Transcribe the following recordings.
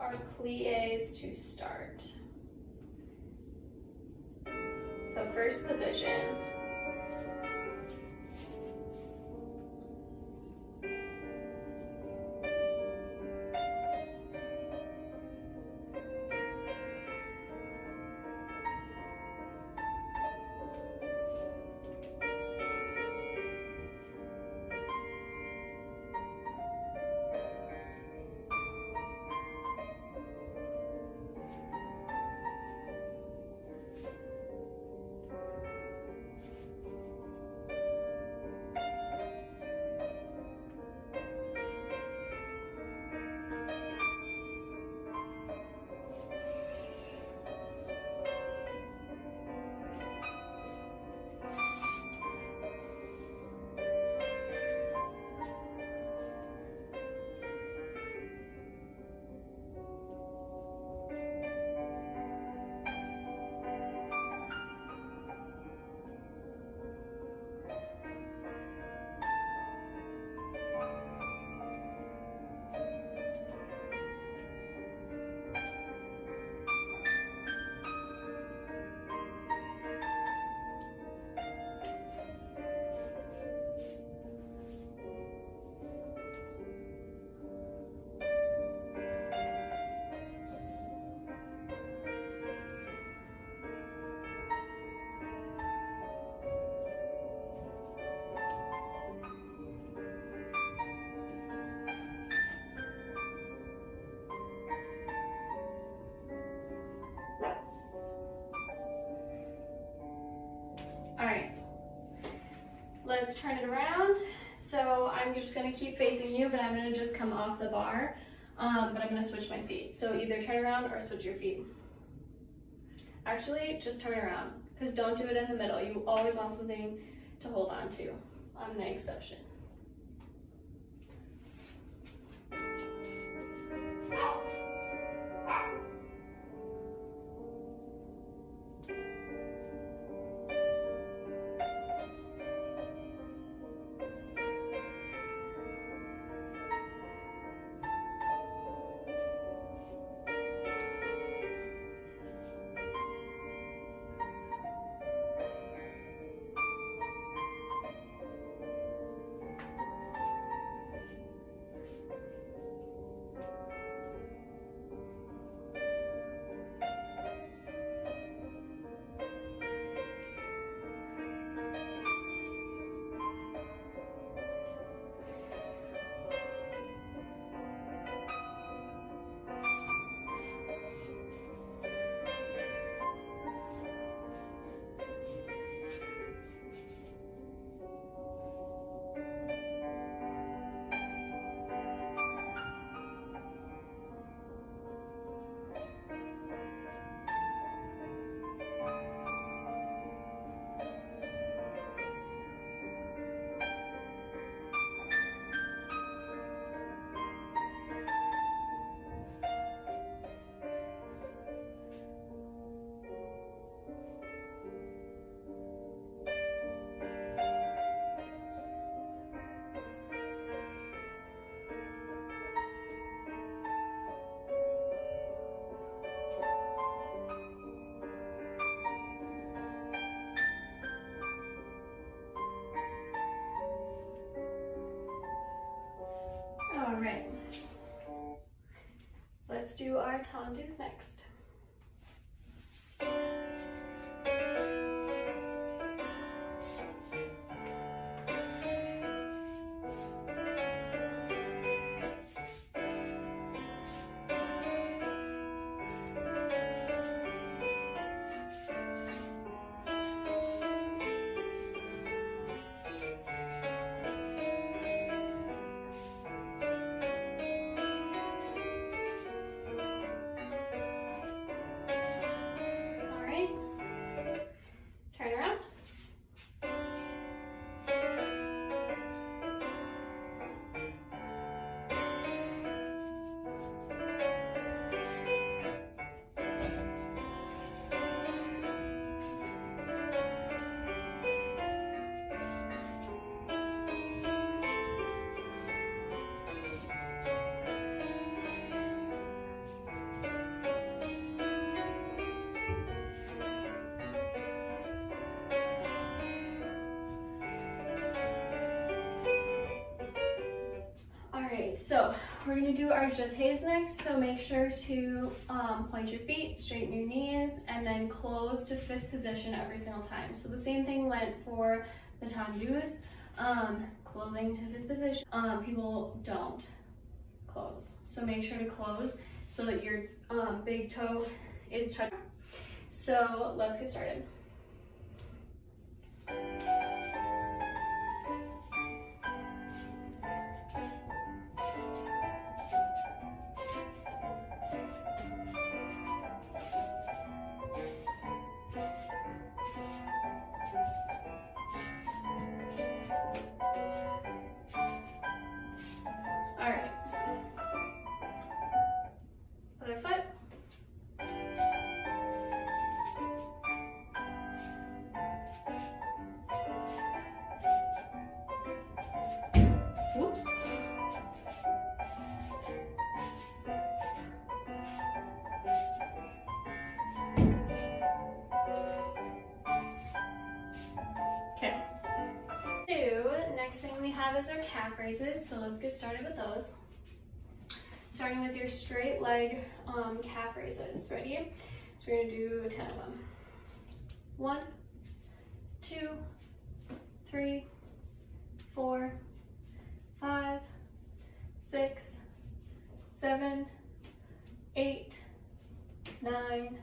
our plies to start. So first position. All right, let's turn it around. So I'm just gonna keep facing you, but I'm gonna just come off the bar, but I'm gonna switch my feet. So either turn around or switch your feet. Actually, just turn around, because don't do it in the middle. You always want something to hold on to. I'm the exception. All right, let's do our tendus next. right, so we're gonna do our jetés next. So make sure to point your feet, straighten your knees, and then close to fifth position every single time. So the same thing went for the tendus, closing to fifth position. People don't close. So make sure to close so that your big toe is touching. So let's get started. All right. Other foot. Whoops. Okay. Next thing we have is our calf raises. So let's get started with those. Starting with your straight leg calf raises. Ready? So we're gonna do 10 of them. 1, 2, 3, 4, 5, 6, 7, 8, 9,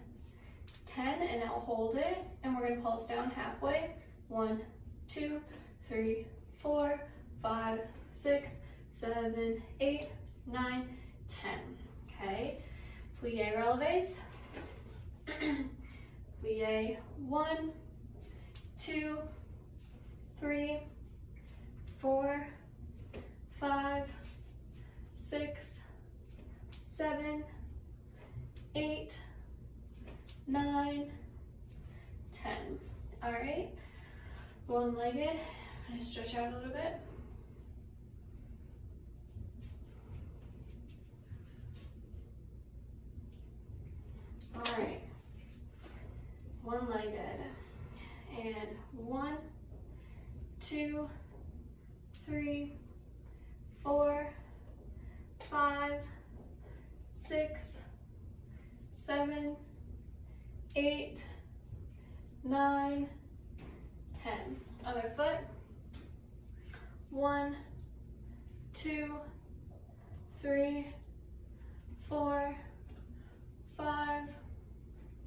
10, and now hold it, and we're gonna pulse down halfway. 1, 2, 3, 4, 5, 6, 7, 8, 9, 10. Okay, plie releves. Plie 1, 2, 3, 4, 5, 6, 7, 8, 9, 10. All right, one-legged. I'm gonna stretch out a little bit. All right, one-legged, and 1, 2, 3, 4, 5, 6, 7, 8, 9, 10. Other foot. 1, 2, 3, 4, 5,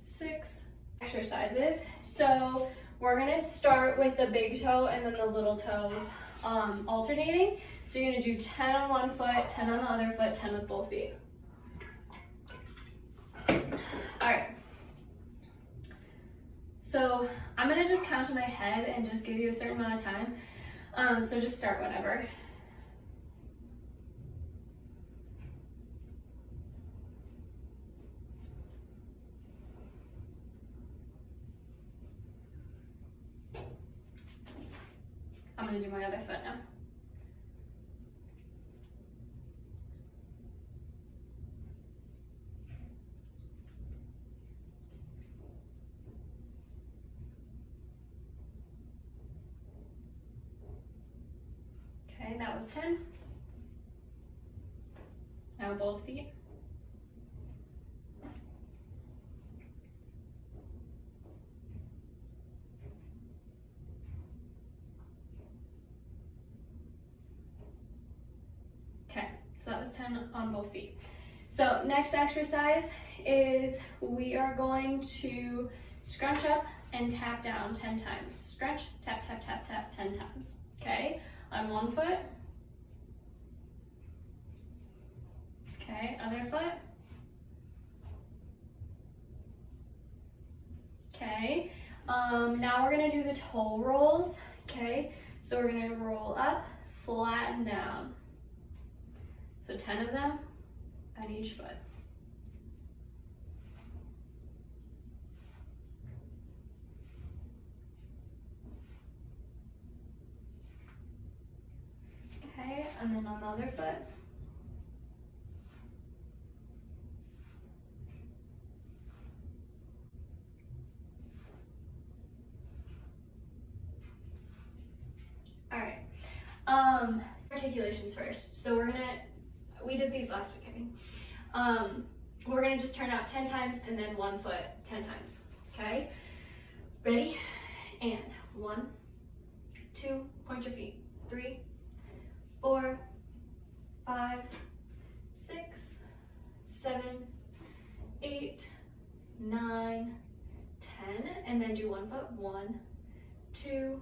6 exercises. So we're gonna start with the big toe and then the little toes alternating. So you're gonna do 10 on one foot, 10 on the other foot, 10 with both feet. All right. So I'm gonna just count in my head and just give you a certain amount of time. So just start whenever. I'm gonna do my other foot now. Okay, that was 10. Now both feet. Okay, so that was 10 on both feet. So next exercise is we are going to scrunch up and tap down 10 times. Scrunch, tap, tap, tap, tap 10 times. Okay, on one foot. Okay, other foot. Okay, now we're gonna do the toe rolls. Okay, so we're gonna roll up, flatten down. So 10 of them on each foot. Okay, and then on the other foot. All right, articulations first. So we're gonna we did these last week, I think. We're gonna just turn out 10 times and then 1 foot 10 times, okay? Ready? And 1, 2, point your feet, 3, 4, 5, 6, 7, 8, 9, 10, and then do 1 foot, 1, 2,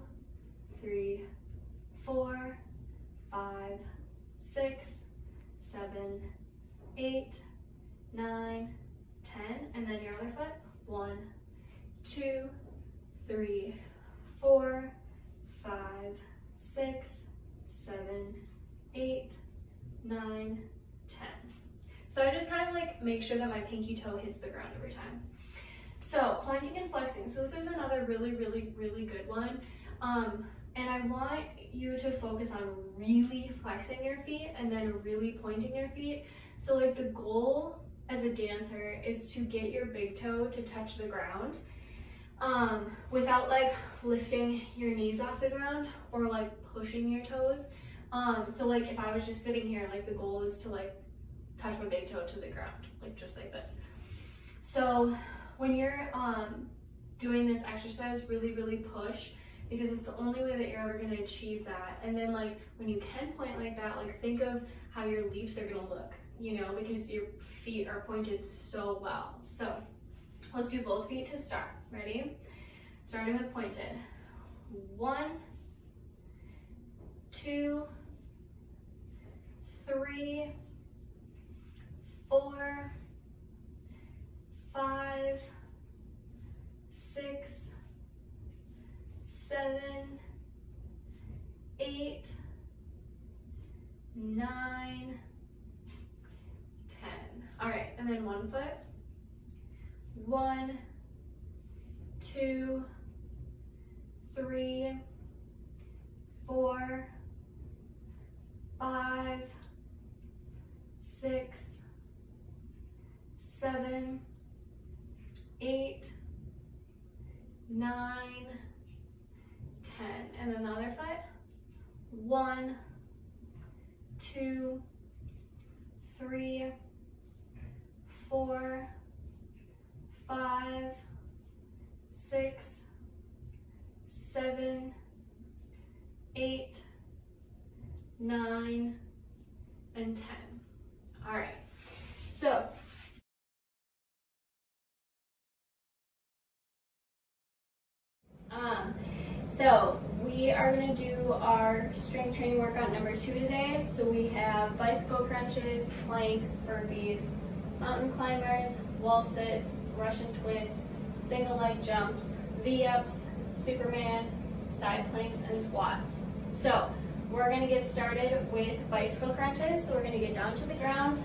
3, 4, 5, 6, 7, 8, 9, 10, and then your other foot, 1, 2, 3, 4, 5, 6, 7, 8, 9, 10. So I just kind of like make sure that my pinky toe hits the ground every time. So pointing and flexing. So this is another really, really, really good one. And I want you to focus on really flexing your feet and then really pointing your feet. So like the goal as a dancer is to get your big toe to touch the ground without like lifting your knees off the ground or like pushing your toes. So like if I was just sitting here, like the goal is to like touch my big toe to the ground, like just like this. So when you're doing this exercise, really, really push, because it's the only way that you're ever gonna achieve that. And then like when you can point like that, like think of how your leaps are gonna look, you know, because your feet are pointed so well. So let's do both feet to start. Ready? Starting with pointed. 1, 2, 3, 4, 5, 6, 7, 8, 9, 10. All right, and then 1 foot. 1, 2, 3, 4, 5, 6, 7, 8, 9, 10. And then the other foot. 1, 2, 3, 4, 5, 6, 7, 8, 9, and 10. All right, so we are going to do our strength training workout number 2 today. So we have bicycle crunches, planks, burpees, mountain climbers, wall sits, Russian twists, single leg jumps, V-ups, Superman, side planks, and squats. So we're going to get started with bicycle crunches. So we're going to get down to the ground.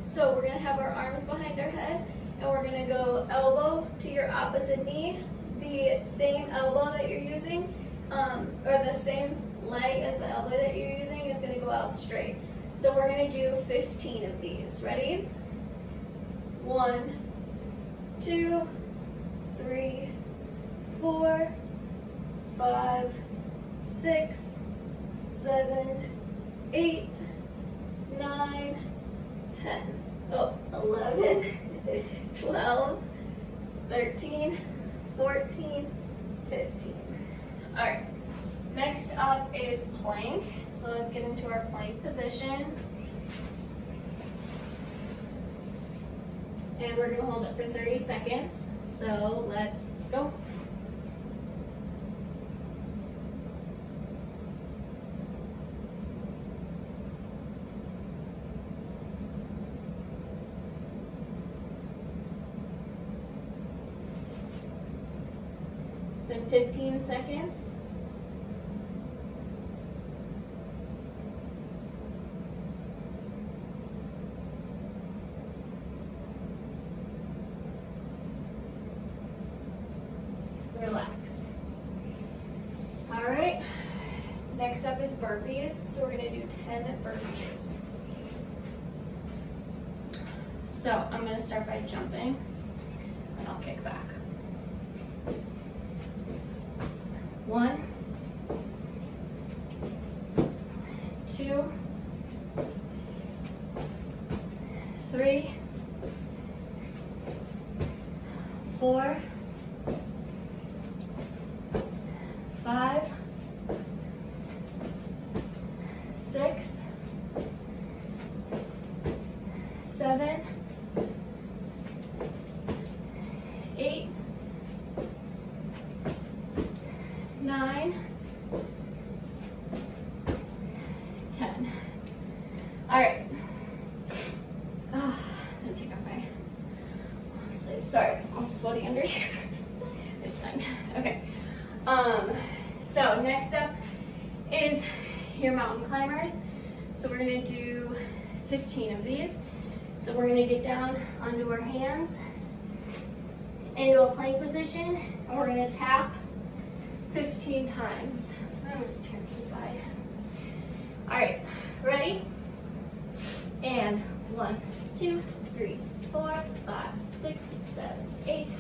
So we're going to have our arms behind our head, and we're going to go elbow to your opposite knee. The same elbow that you're using, or the same leg as the elbow that you're using is going to go out straight. So we're going to do 15 of these. Ready? 1, 2, 3, 4, 5, 6, 7, 8, 9, 10. Oh, 11, 12, 13, 14, 15. All right, next up is plank. So let's get into our plank position. And we're gonna hold it for 30 seconds. So let's go. It's been 15 seconds. Relax. All right, next up is burpees. So we're gonna do 10 burpees. So I'm gonna start by jumping, and I'll kick back. 1, 2, So next up is your mountain climbers. So we're gonna do 15 of these. So we're gonna get down onto our hands into a plank position, and we're gonna tap 15 times. I'm gonna turn to the side. All right, ready? And 1, 2, 3, 4, 5, 6, 7, 8, 9,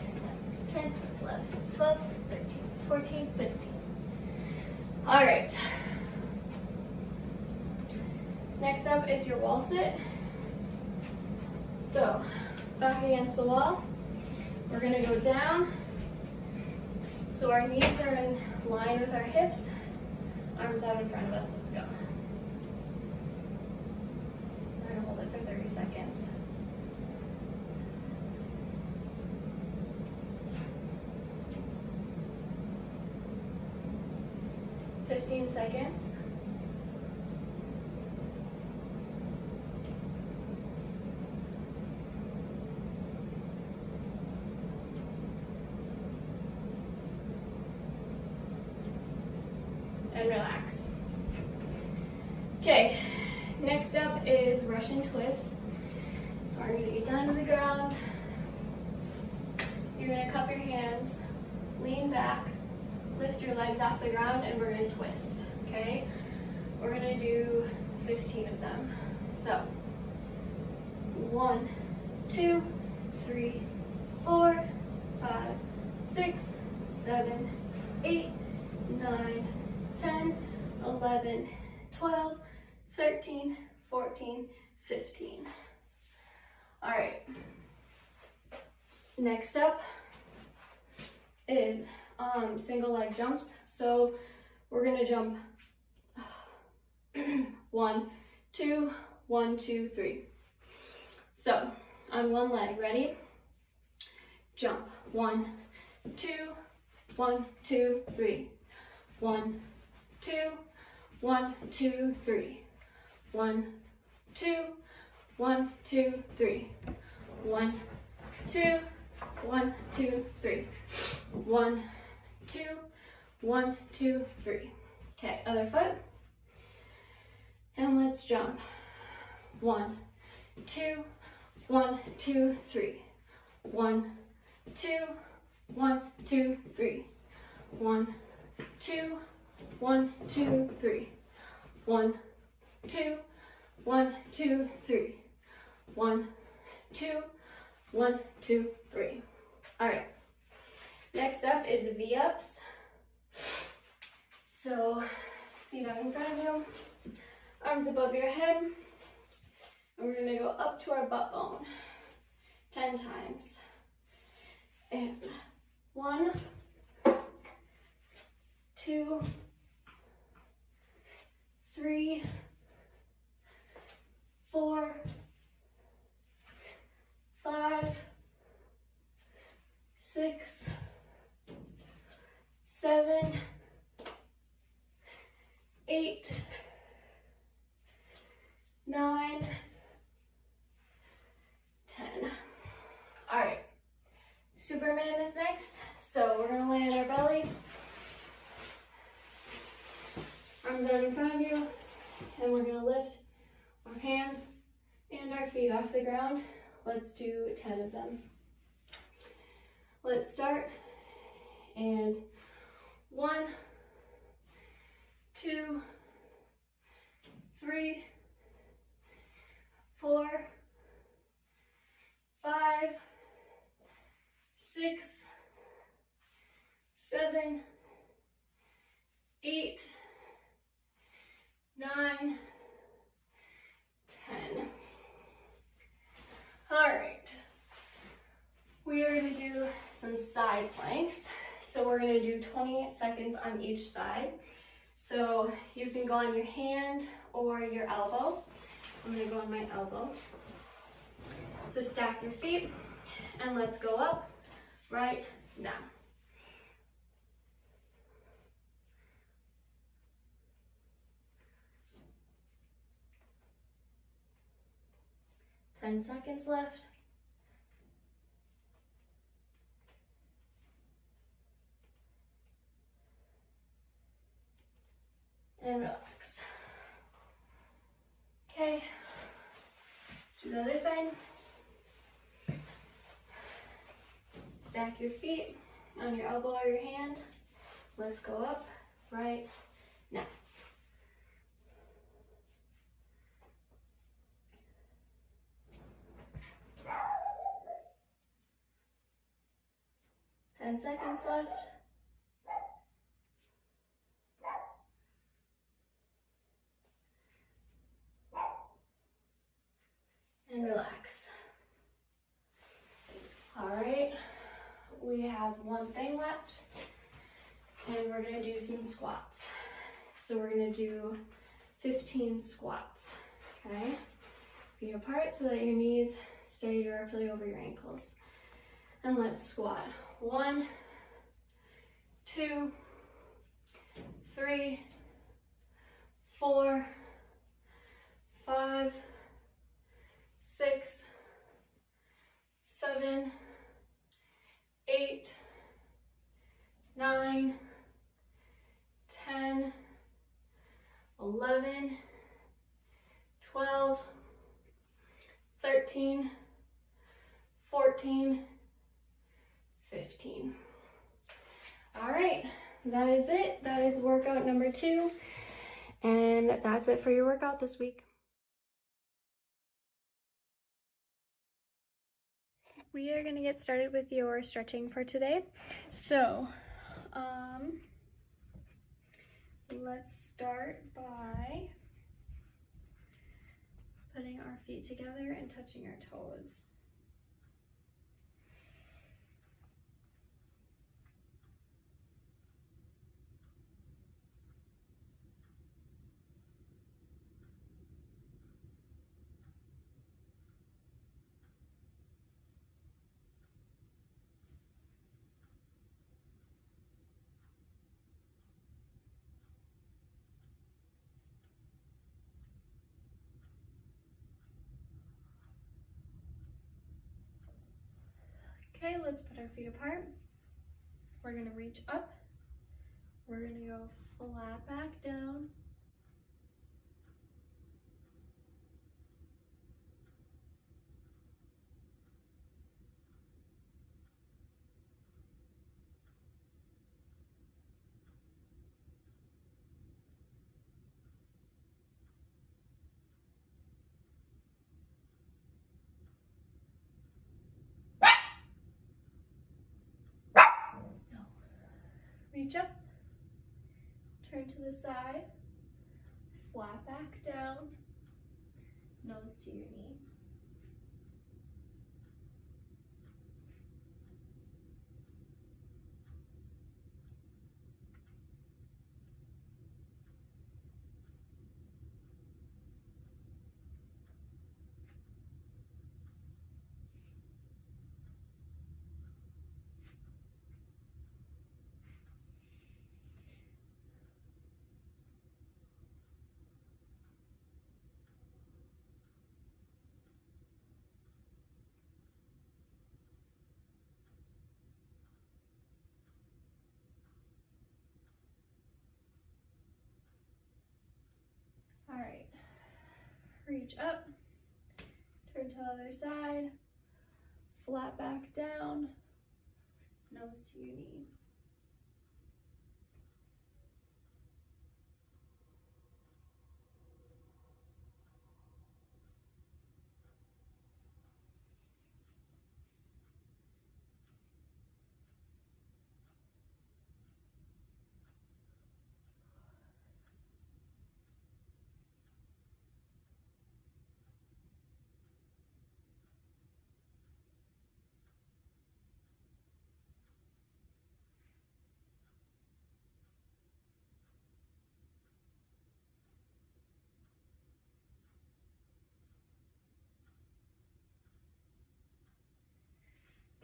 10, 11, 12, 13, 14, 15. All right. Next up is your wall sit. So, back against the wall. We're gonna go down. So our knees are in line with our hips. Arms out in front of us, let's go. We're gonna hold it for 30 seconds. $15 seconds. And relax. Okay, next up is Russian twist. So we're gonna get down to the ground. You're gonna cup your hands, lean back, lift your legs off the ground, and we're gonna twist, okay? We're gonna do 15 of them. So, 1, 2, 3, 4, 5, 6, 7, 8, 9, 10, 11, 12, 13, 14, 15. All right. Next up is single leg jumps. So we're gonna jump 1, 2, 1, 2, 3. So on one leg, ready? Jump 1, 2, 1, 2, 3. 1, 2, 1, 2, 3. 1, 2, 1, 2, 3. 1, 2, 1, 2, 3. 1, 2, 1, 2, 3. Okay, other foot. And let's jump. 1, 2, 1, 2, 3. 1, 2, 1, 2, 3. 1, 2, 1, 2, 3. 1, 2, 1, 2, 3. 1, 2, 1, 2, 3. All right. Next up is V-ups. So feet out in front of you, arms above your head, and we're gonna go up to our butt bone 10 times. And 1, 2, 3, 4, 5, 6, 7, 8, 9, 10. All right, Superman is next. So we're gonna lay on our belly, arms out in front of you, and we're gonna lift our hands and our feet off the ground. Let's do 10 of them. Let's start. And 1, 2, 3, 4, 5, 6, 7, 8, 9, 10. All right. We are going to do some side planks. So we're going to do 20 seconds on each side. So you can go on your hand or your elbow. I'm going to go on my elbow. So stack your feet and let's go up right now. Ten seconds left. and relax. Okay, let's do the other side. Stack your feet on your elbow or your hand. Let's go up right now. Ten seconds left. And relax. All right, we have one thing left, and we're gonna do some squats. So we're gonna do 15 squats, okay? Feet apart so that your knees stay directly over your ankles. And let's squat. 1, 2, 3, 4, 5, 6, 7, 8, 9, 10, 11, 12, 13, 14, 15. All right, that is it. That is workout number 2. And that's it for your workout this week. We are going to get started with your stretching for today. So, let's start by putting our feet together and touching our toes. Okay, let's put our feet apart. We're gonna reach up. We're gonna go flat back down. Reach up, turn to the side, flat back down, nose to your knee. All right, reach up, turn to the other side, flat back down, nose to your knee.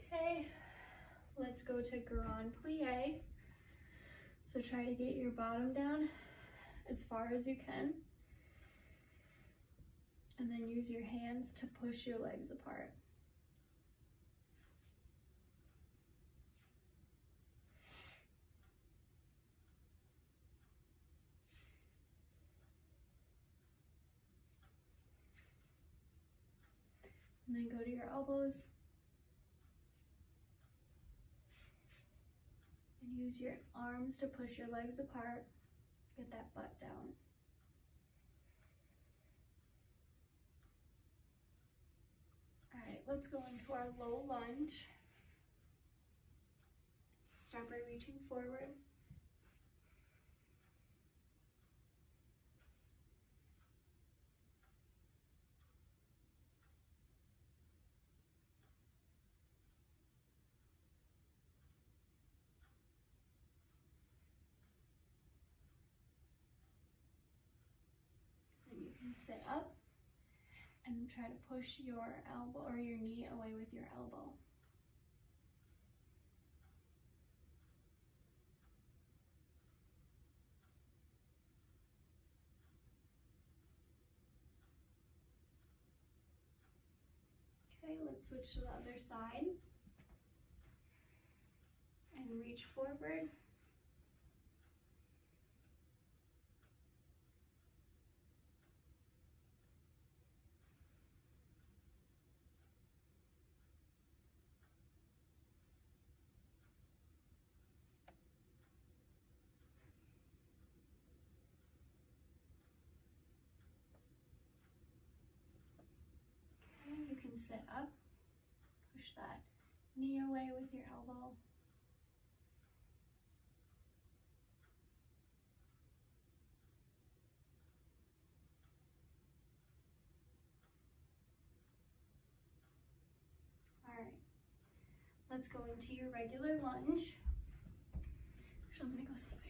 Okay, let's go to Grand Plie. So try to get your bottom down as far as you can. And then use your hands to push your legs apart. And then go to your elbows. And use your arms to push your legs apart. Get that butt down. All right, let's go into our low lunge. Start by reaching forward. And you can sit up and try to push your elbow or your knee away with your elbow. Okay, let's switch to the other side. And reach forward. Okay, you can sit up. Push that knee away with your elbow. All right, let's go into your regular lunge. So I'm gonna go sideways.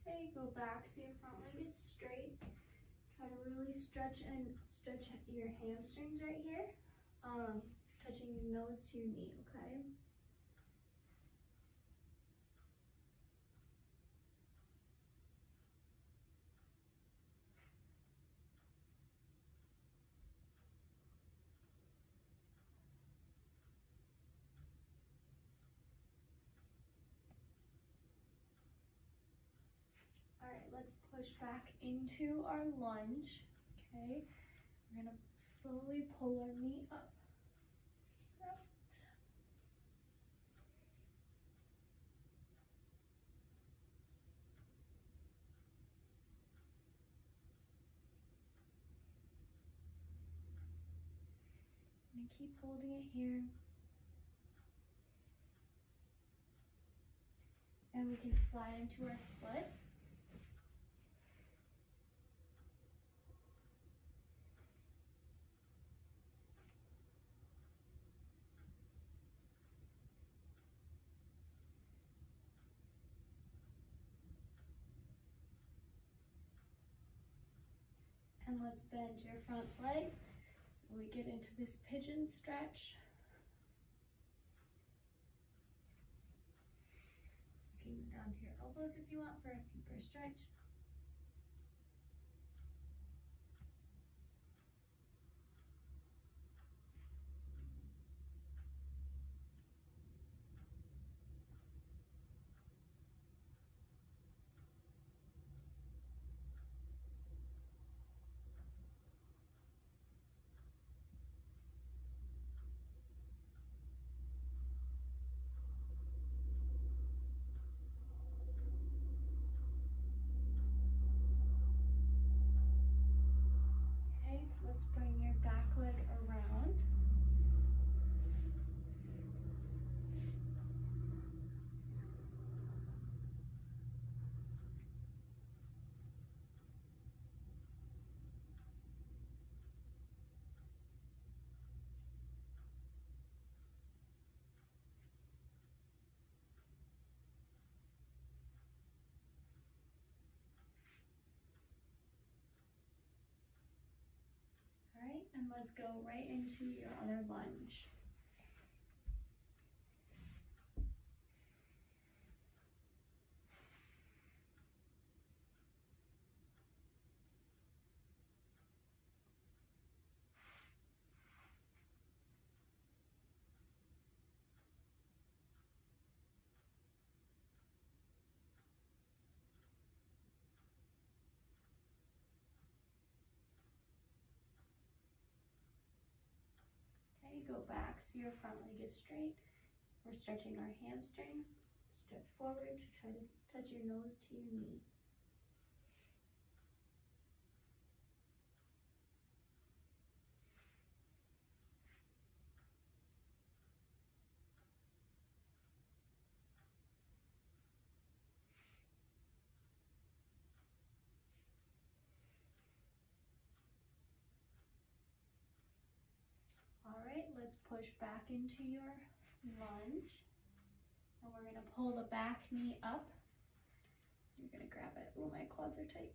Okay, go back so your front leg is straight. Try to really stretch your hamstrings right here, touching your nose to your knee, okay? All right, let's push back into our lunge, okay? We're gonna slowly pull our knee up. Out. I'm gonna keep holding it here. And we can slide into our split. And let's bend your front leg so we get into this pigeon stretch. You can go down to your elbows if you want for a deeper stretch. Let's bring your back leg around. and let's go right into your other lunge. Okay, go back so your front leg is straight. We're stretching our hamstrings. Stretch forward to try to touch your nose to your knee. All right, let's push back into your lunge. And we're gonna pull the back knee up. You're gonna grab it. Oh, my quads are tight.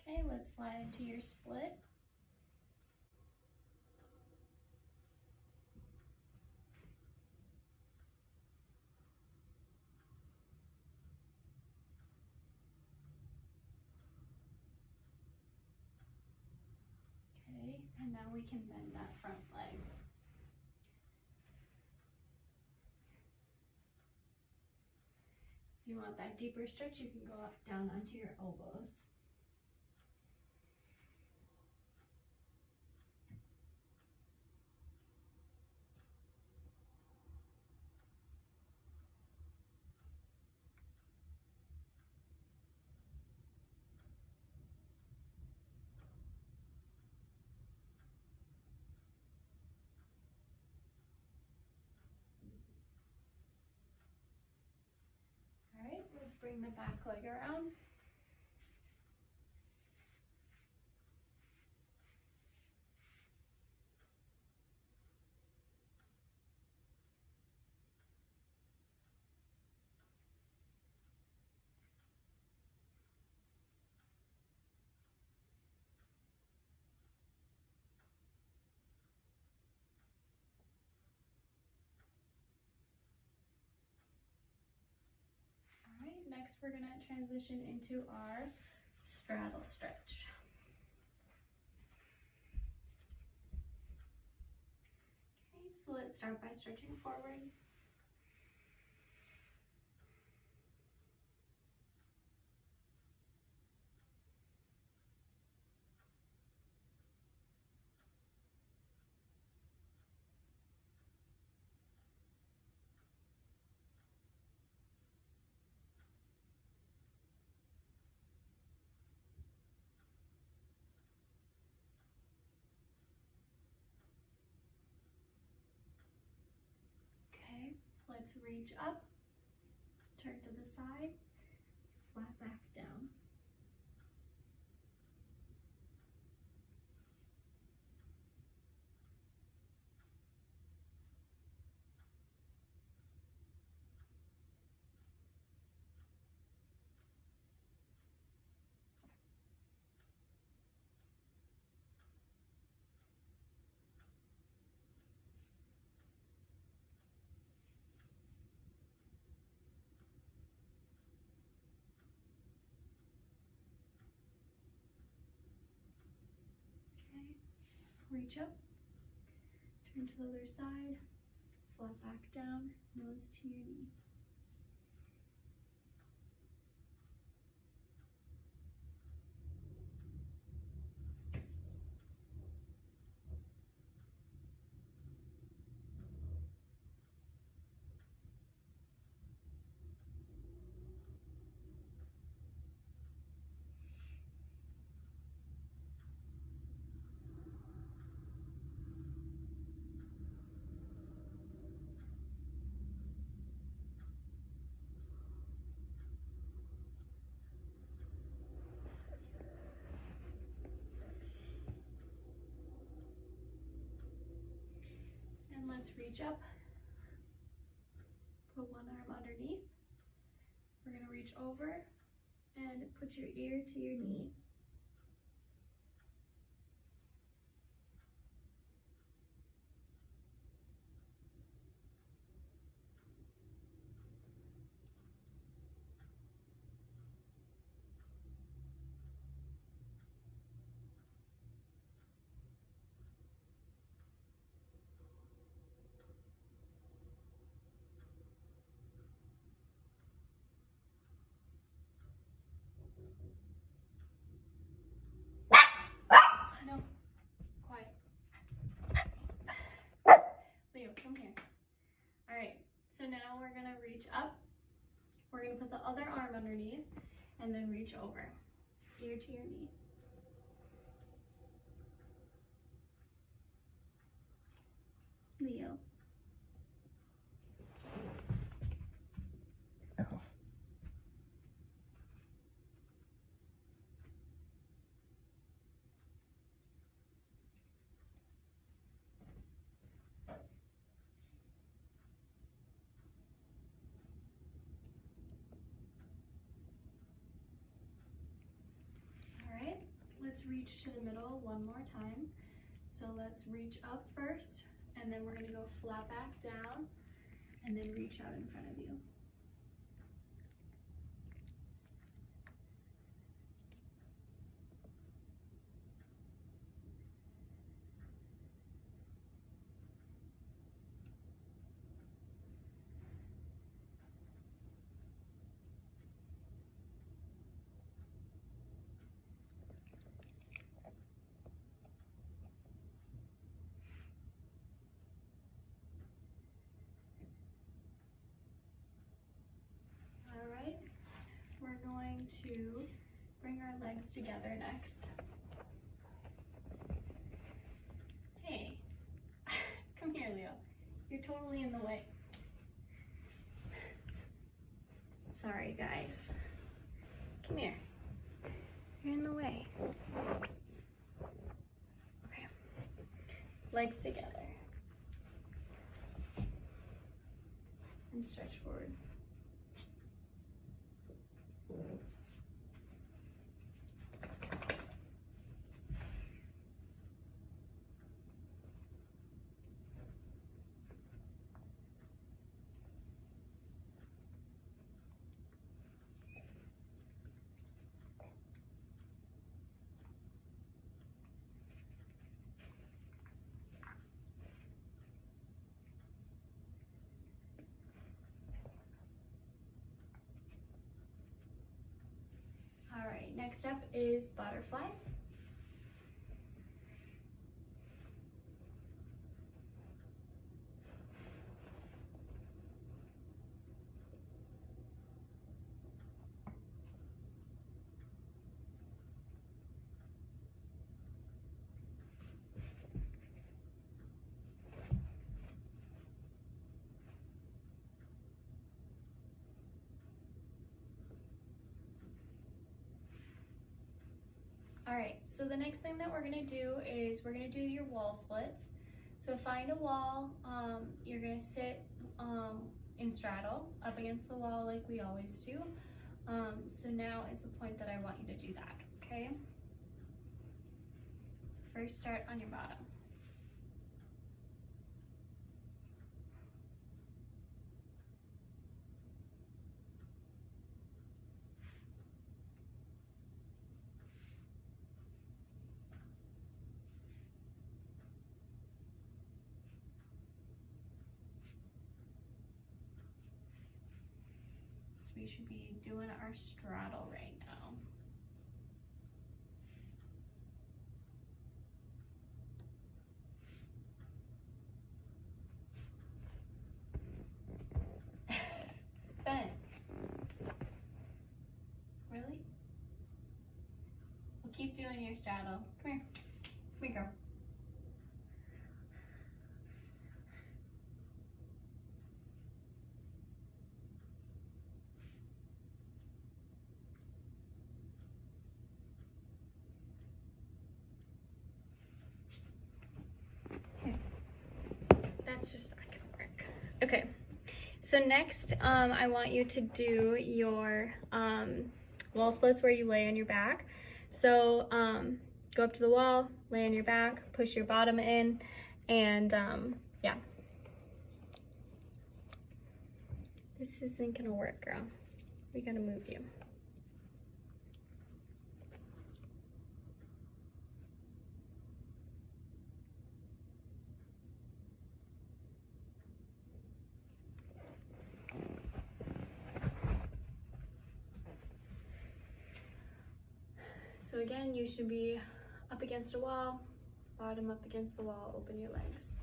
Okay, let's slide into your split. Okay, and now we can bend that front leg. If you want that deeper stretch, you can go up down onto your elbows. All right, let's bring the back leg around. All right, next we're gonna transition into our straddle stretch. Okay, so let's start by stretching forward. Okay, let's reach up, turn to the side, flat back down. Okay, reach up, turn to the other side, flat back down, nose to your knee. And let's reach up. Put one arm underneath. We're gonna reach over and put your ear to your knee. No, quiet. Leo, come here. All right, so now we're gonna reach up. We're gonna put the other arm underneath and then reach over, ear to your knee. Leo. Oh. Let's reach to the middle one more time. So let's reach up first, and then we're gonna go flat back down, and then reach out in front of you. All right, we're going to bring our legs together next. Hey, come here, Leo. You're totally in the way. Sorry, guys. Come here. You're in the way. Okay. Legs together. And stretch forward. All right, next up is butterfly. All right, so the next thing that we're gonna do is we're gonna do your wall splits. So find a wall, you're gonna sit in straddle up against the wall like we always do. So now is the point that I want you to do that, okay? So first start on your bottom. We should be doing our straddle right now. Ben. Really? We'll keep doing your straddle. Come here. Come here, girl. That's just not gonna work. Okay, so next I want you to do your wall splits where you lay on your back. So go up to the wall, lay on your back, push your bottom in, and yeah. This isn't gonna work, girl. We gotta move you. So again, you should be up against a wall, bottom up against the wall, open your legs.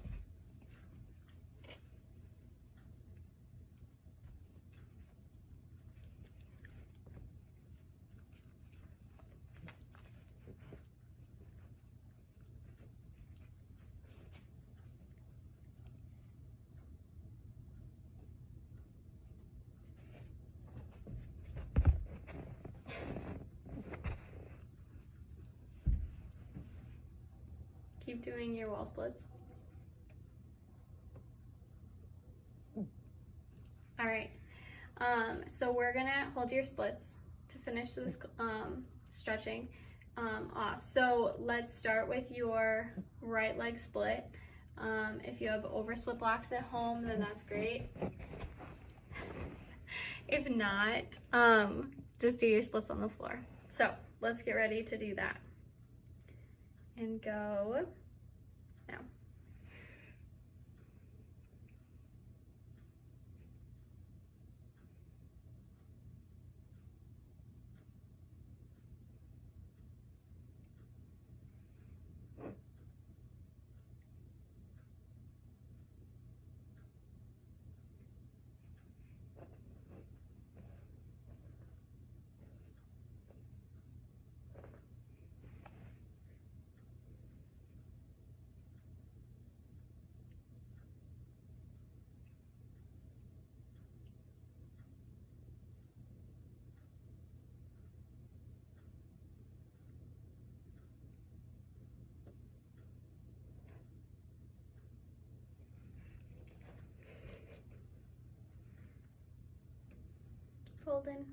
Keep doing your wall splits. All right, so we're gonna hold your splits to finish this stretching off. So let's start with your right leg split. If you have oversplit blocks at home, then that's great. If not, just do your splits on the floor. So let's get ready to do that. And go now. Folding.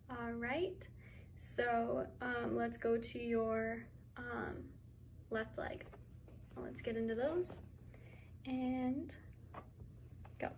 All right, so let's go to your left leg. Let's get into those and go.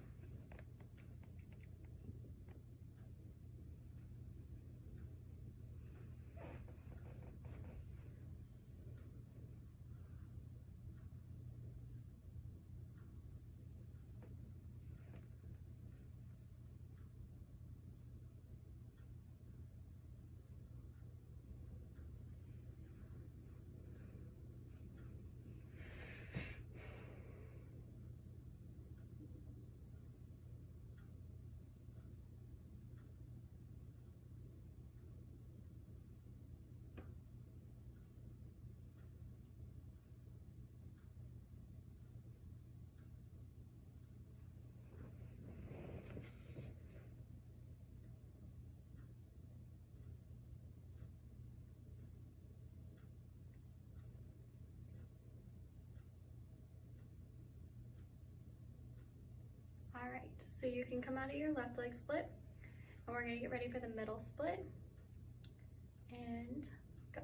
All right, so you can come out of your left leg split, and we're gonna get ready for the middle split, and go.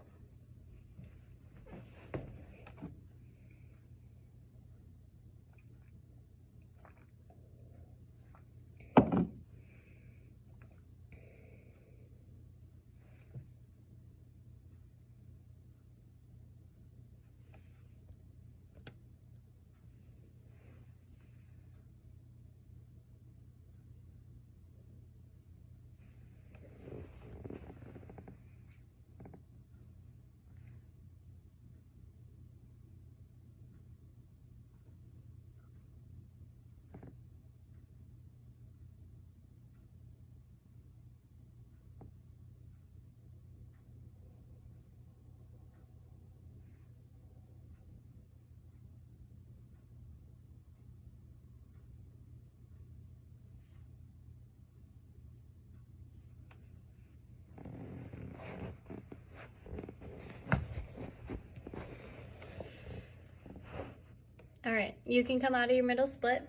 All right, you can come out of your middle split.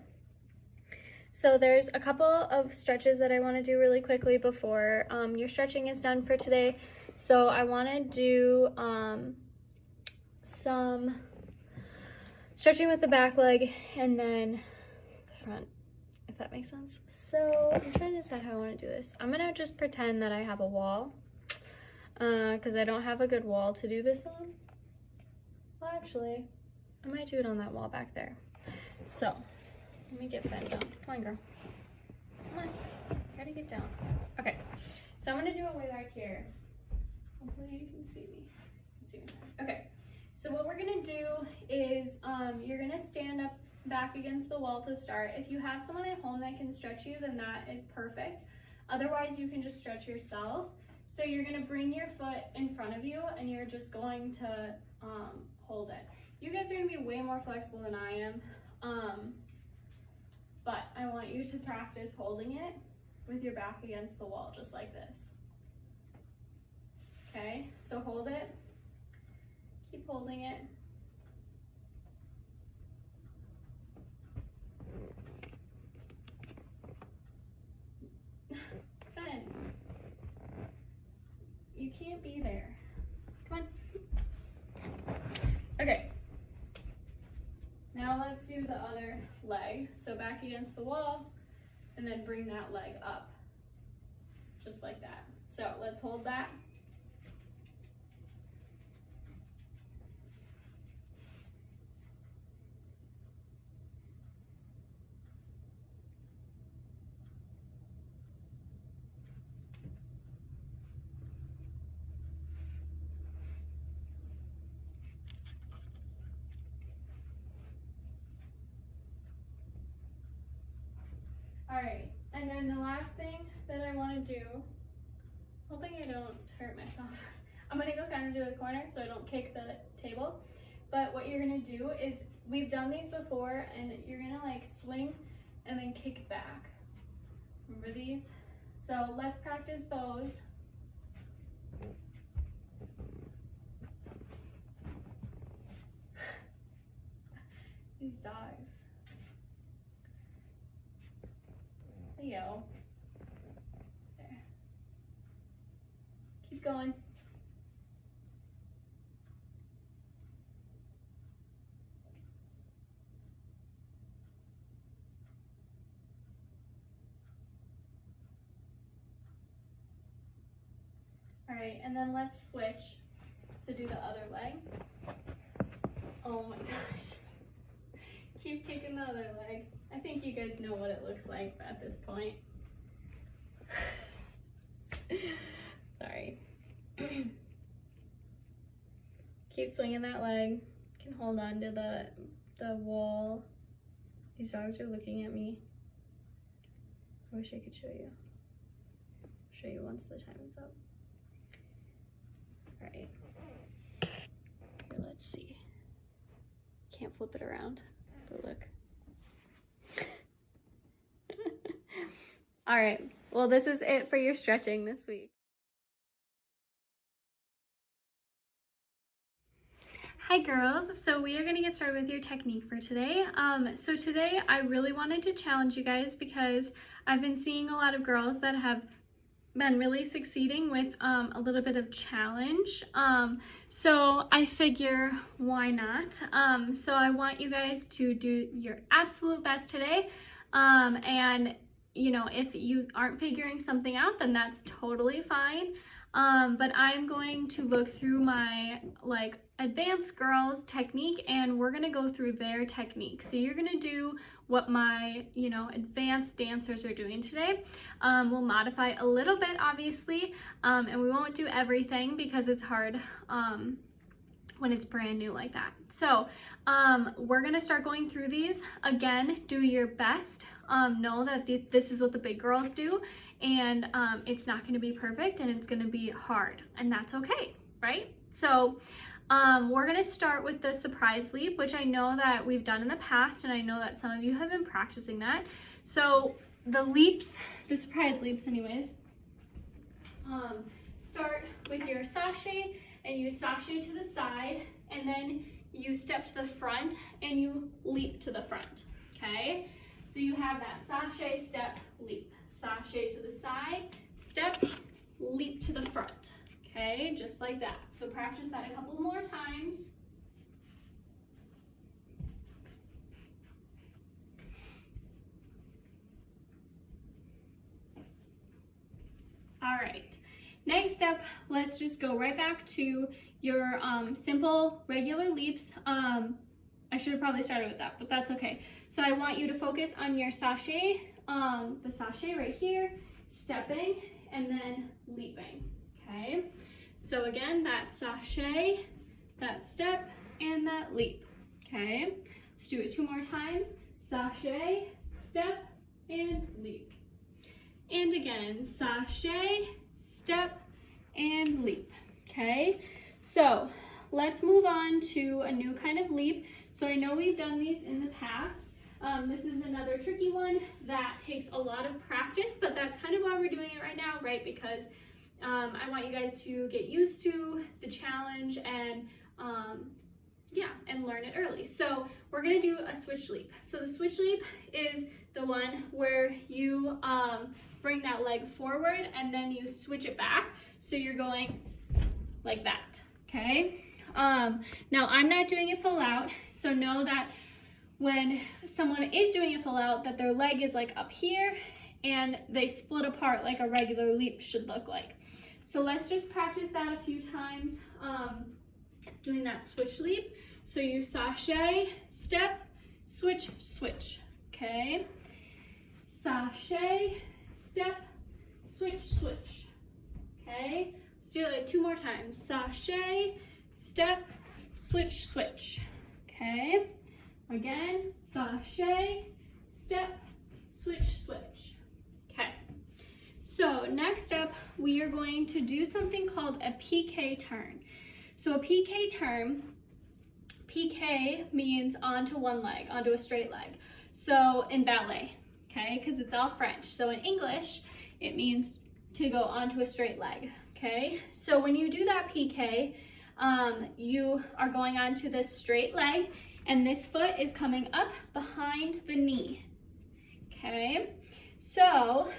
So there's a couple of stretches that I want to do really quickly before your stretching is done for today. So I want to do some stretching with the back leg and then the front, if that makes sense. So I'm trying to decide how I want to do this. I'm gonna just pretend that I have a wall because I don't have a good wall to do this on. Well, actually, I might do it on that wall back there. So let me get Fen down. Come on, girl. Come on. Gotta get down. Okay. So I'm gonna do it way back here. Hopefully you can see me. Okay. So what we're gonna do is you're gonna stand up back against the wall to start. If you have someone at home that can stretch you, then that is perfect. Otherwise, you can just stretch yourself. So you're gonna bring your foot in front of you and you're just going to hold it. You guys are gonna be way more flexible than I am. But I want you to practice holding it with your back against the wall, just like this. Okay, so hold it, keep holding it. Fen, you can't be there. Come on. Okay. Now let's do the other leg. So back against the wall, and then bring that leg up, just like that. So let's hold that. All right, and then the last thing that I want to do, hoping I don't hurt myself, I'm gonna go kind of to the corner so I don't kick the table. But what you're gonna do is, we've done these before, and you're gonna like swing and then kick back. Remember these? So let's practice those. These dogs. Leo. There. Keep going. All right, and then let's switch. So do the other leg. Oh my gosh. Keep kicking the other leg. I think you guys know what it looks like at this point. Sorry. Keep swinging that leg. You can hold on to the wall. These dogs are looking at me. I wish I could show you. I'll show you once the time is up. All right. Here, let's see. Can't flip it around, but look. All right, well, this is it for your stretching this week. Hi girls, so we are gonna get started with your technique for today. So today I really wanted to challenge you guys because I've been seeing a lot of girls that have been really succeeding with a little bit of challenge. So I figure, why not? So I want you guys to do your absolute best today. And you know, if you aren't figuring something out, then that's totally fine. But I'm going to look through my like advanced girls technique and we're gonna go through their technique. So you're gonna do what my, you know, advanced dancers are doing today. We'll modify a little bit, obviously, and we won't do everything because it's hard when it's brand new like that. So we're gonna start going through these. Again, do your best. Know that this is what the big girls do, and it's not gonna be perfect and it's gonna be hard, and that's okay, right? So we're gonna start with the surprise leap, which I know that we've done in the past, and I know that some of you have been practicing that. So the leaps, the surprise leaps anyways, start with your sashay, and you sashay to the side, and then you step to the front and you leap to the front, okay? So you have that sashay, step, leap. Sashay to the side, step, leap to the front, okay? Just like that. So practice that a couple more times. All right, next step, let's just go right back to your simple regular leaps. I should have probably started with that, but that's okay. So I want you to focus on your sashay, the sashay right here, stepping, and then leaping, okay? So again, that sashay, that step, and that leap, okay? Let's do it 2 more times. Sashay, step, and leap. And again, sashay, step, and leap, okay? So let's move on to a new kind of leap. So I know we've done these in the past. This is another tricky one that takes a lot of practice, but that's kind of why we're doing it right now, right? Because I want you guys to get used to the challenge and yeah, and learn it early. So we're gonna do a switch leap. So the switch leap is the one where you bring that leg forward and then you switch it back. So you're going like that, okay? Now I'm not doing it full out, so know that when someone is doing it full out, that their leg is like up here and they split apart like a regular leap should look like. So let's just practice that a few times, doing that switch leap. So you sashay, step, switch, switch, okay? Sashay, step, switch, switch, okay? Let's do it like 2 more times. Sashay, step, switch, switch, okay? Again, sashay, step, switch, switch, okay? So next up, we are going to do something called a PK turn. So a PK turn, PK means onto one leg, onto a straight leg. So in ballet, okay, because it's all French. So in English, it means to go onto a straight leg, okay? So when you do that PK, you are going onto this straight leg and this foot is coming up behind the knee, okay? So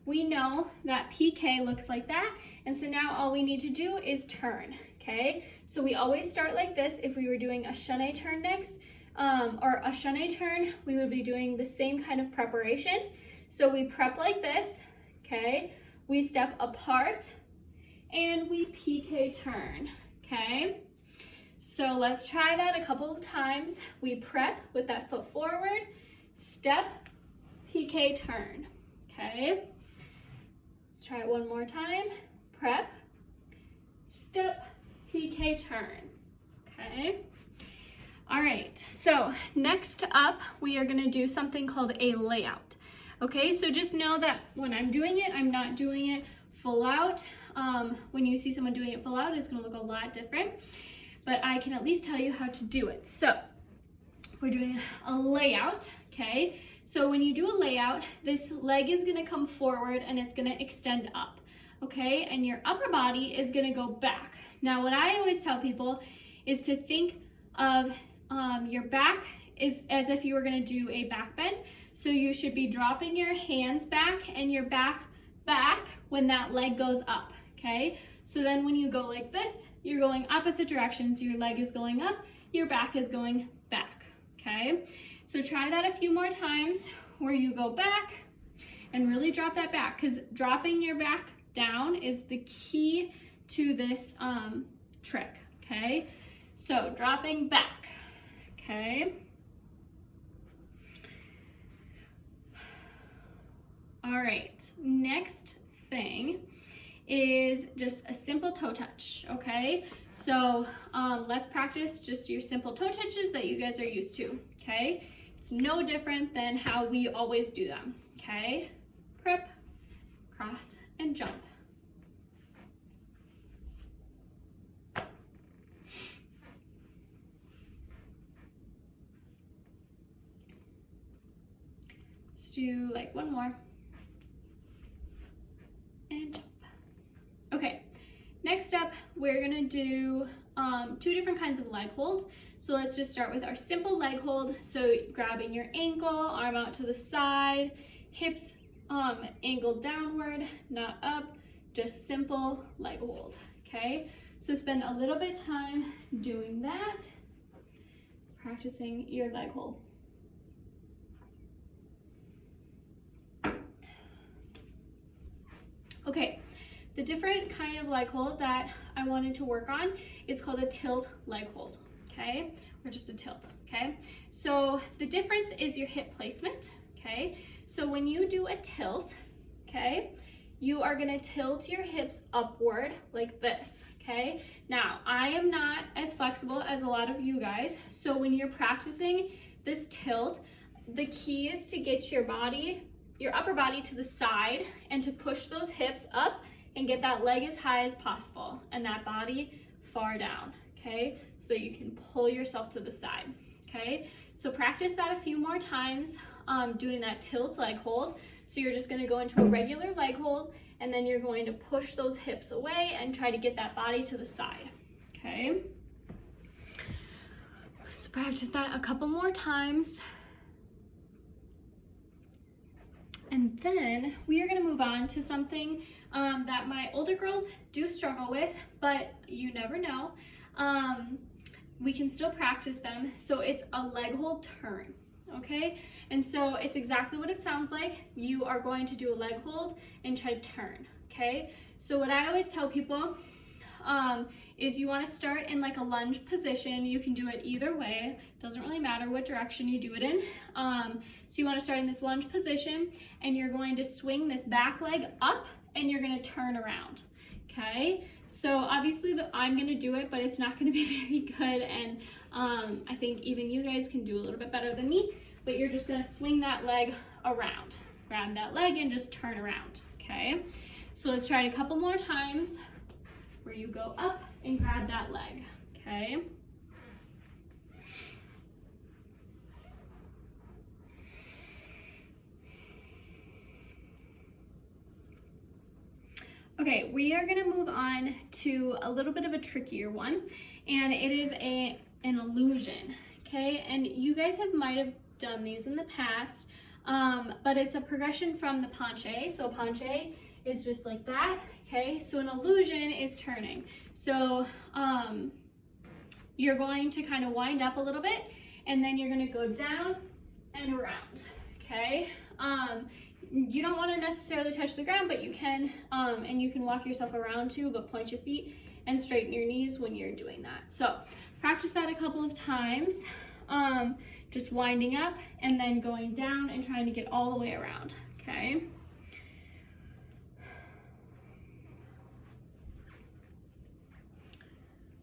we know that PK looks like that, and so now all we need to do is turn, okay? So we always start like this. If we were doing a chaîné turn next, or a chaîné turn, we would be doing the same kind of preparation. So we prep like this, okay? We step apart and we PK turn, okay? So let's try that a couple of times. We prep with that foot forward, step, PK turn, okay? Let's try it one more time. Prep, step, PK turn, okay? All right, so next up, we are gonna do something called a layout, okay? So just know that when I'm doing it, I'm not doing it full out. When you see someone doing it full out, it's gonna look a lot different, but I can at least tell you how to do it. So we're doing a layout, okay? So when you do a layout, this leg is gonna come forward and it's gonna extend up, okay? And your upper body is gonna go back. Now, what I always tell people is to think of your back is as if you were gonna do a back bend. So you should be dropping your hands back and your back when that leg goes up, okay? So then when you go like this, you're going opposite directions. Your leg is going up, your back is going back, okay? So try that a few more times where you go back and really drop that back, because dropping your back down is the key to this trick, okay? So dropping back, okay? All right, next thing is just a simple toe touch, okay? So let's practice just your simple toe touches that you guys are used to, okay? It's no different than how we always do them, okay? Prep, cross, and jump. Let's do like one more. And jump. Okay, next up, we're gonna do two different kinds of leg holds. So let's just start with our simple leg hold. So grabbing your ankle, arm out to the side, hips angled downward, not up, just simple leg hold, okay? So spend a little bit of time doing that, practicing your leg hold. Okay, the different kind of leg hold that I wanted to work on is called a tilt leg hold, okay? Or just a tilt, okay? So the difference is your hip placement, okay? So when you do a tilt, okay, you are gonna tilt your hips upward like this, okay? Now, I am not as flexible as a lot of you guys, so when you're practicing this tilt, the key is to get your body, your upper body to the side and to push those hips up and get that leg as high as possible and that body far down, okay? So you can pull yourself to the side, okay? So practice that a few more times, doing that tilt leg hold. So you're just gonna go into a regular leg hold and then you're going to push those hips away and try to get that body to the side, okay? So practice that a couple more times. And then we are gonna move on to something that my older girls do struggle with, but you never know. We can still practice them. So it's a leg hold turn, okay? And so it's exactly what it sounds like. You are going to do a leg hold and try to turn, okay? So what I always tell people is you wanna start in like a lunge position. You can do it either way. Doesn't really matter what direction you do it in. So you wanna start in this lunge position and you're going to swing this back leg up and you're gonna turn around, okay? So obviously I'm gonna do it, but it's not gonna be very good. And I think even you guys can do a little bit better than me, but you're just gonna swing that leg around. Grab that leg and just turn around, okay? So let's try it a couple more times where you go up and grab that leg, okay? Okay, we are gonna move on to a little bit of a trickier one, and it is an illusion, okay? And you guys might have done these in the past, but it's a progression from the penché. So penché is just like that, okay? So an illusion is turning. So you're going to kind of wind up a little bit, and then you're gonna go down and around, okay? You don't want to necessarily touch the ground, but you can, and you can walk yourself around too, but point your feet and straighten your knees when you're doing that. So practice that a couple of times, just winding up and then going down and trying to get all the way around, okay?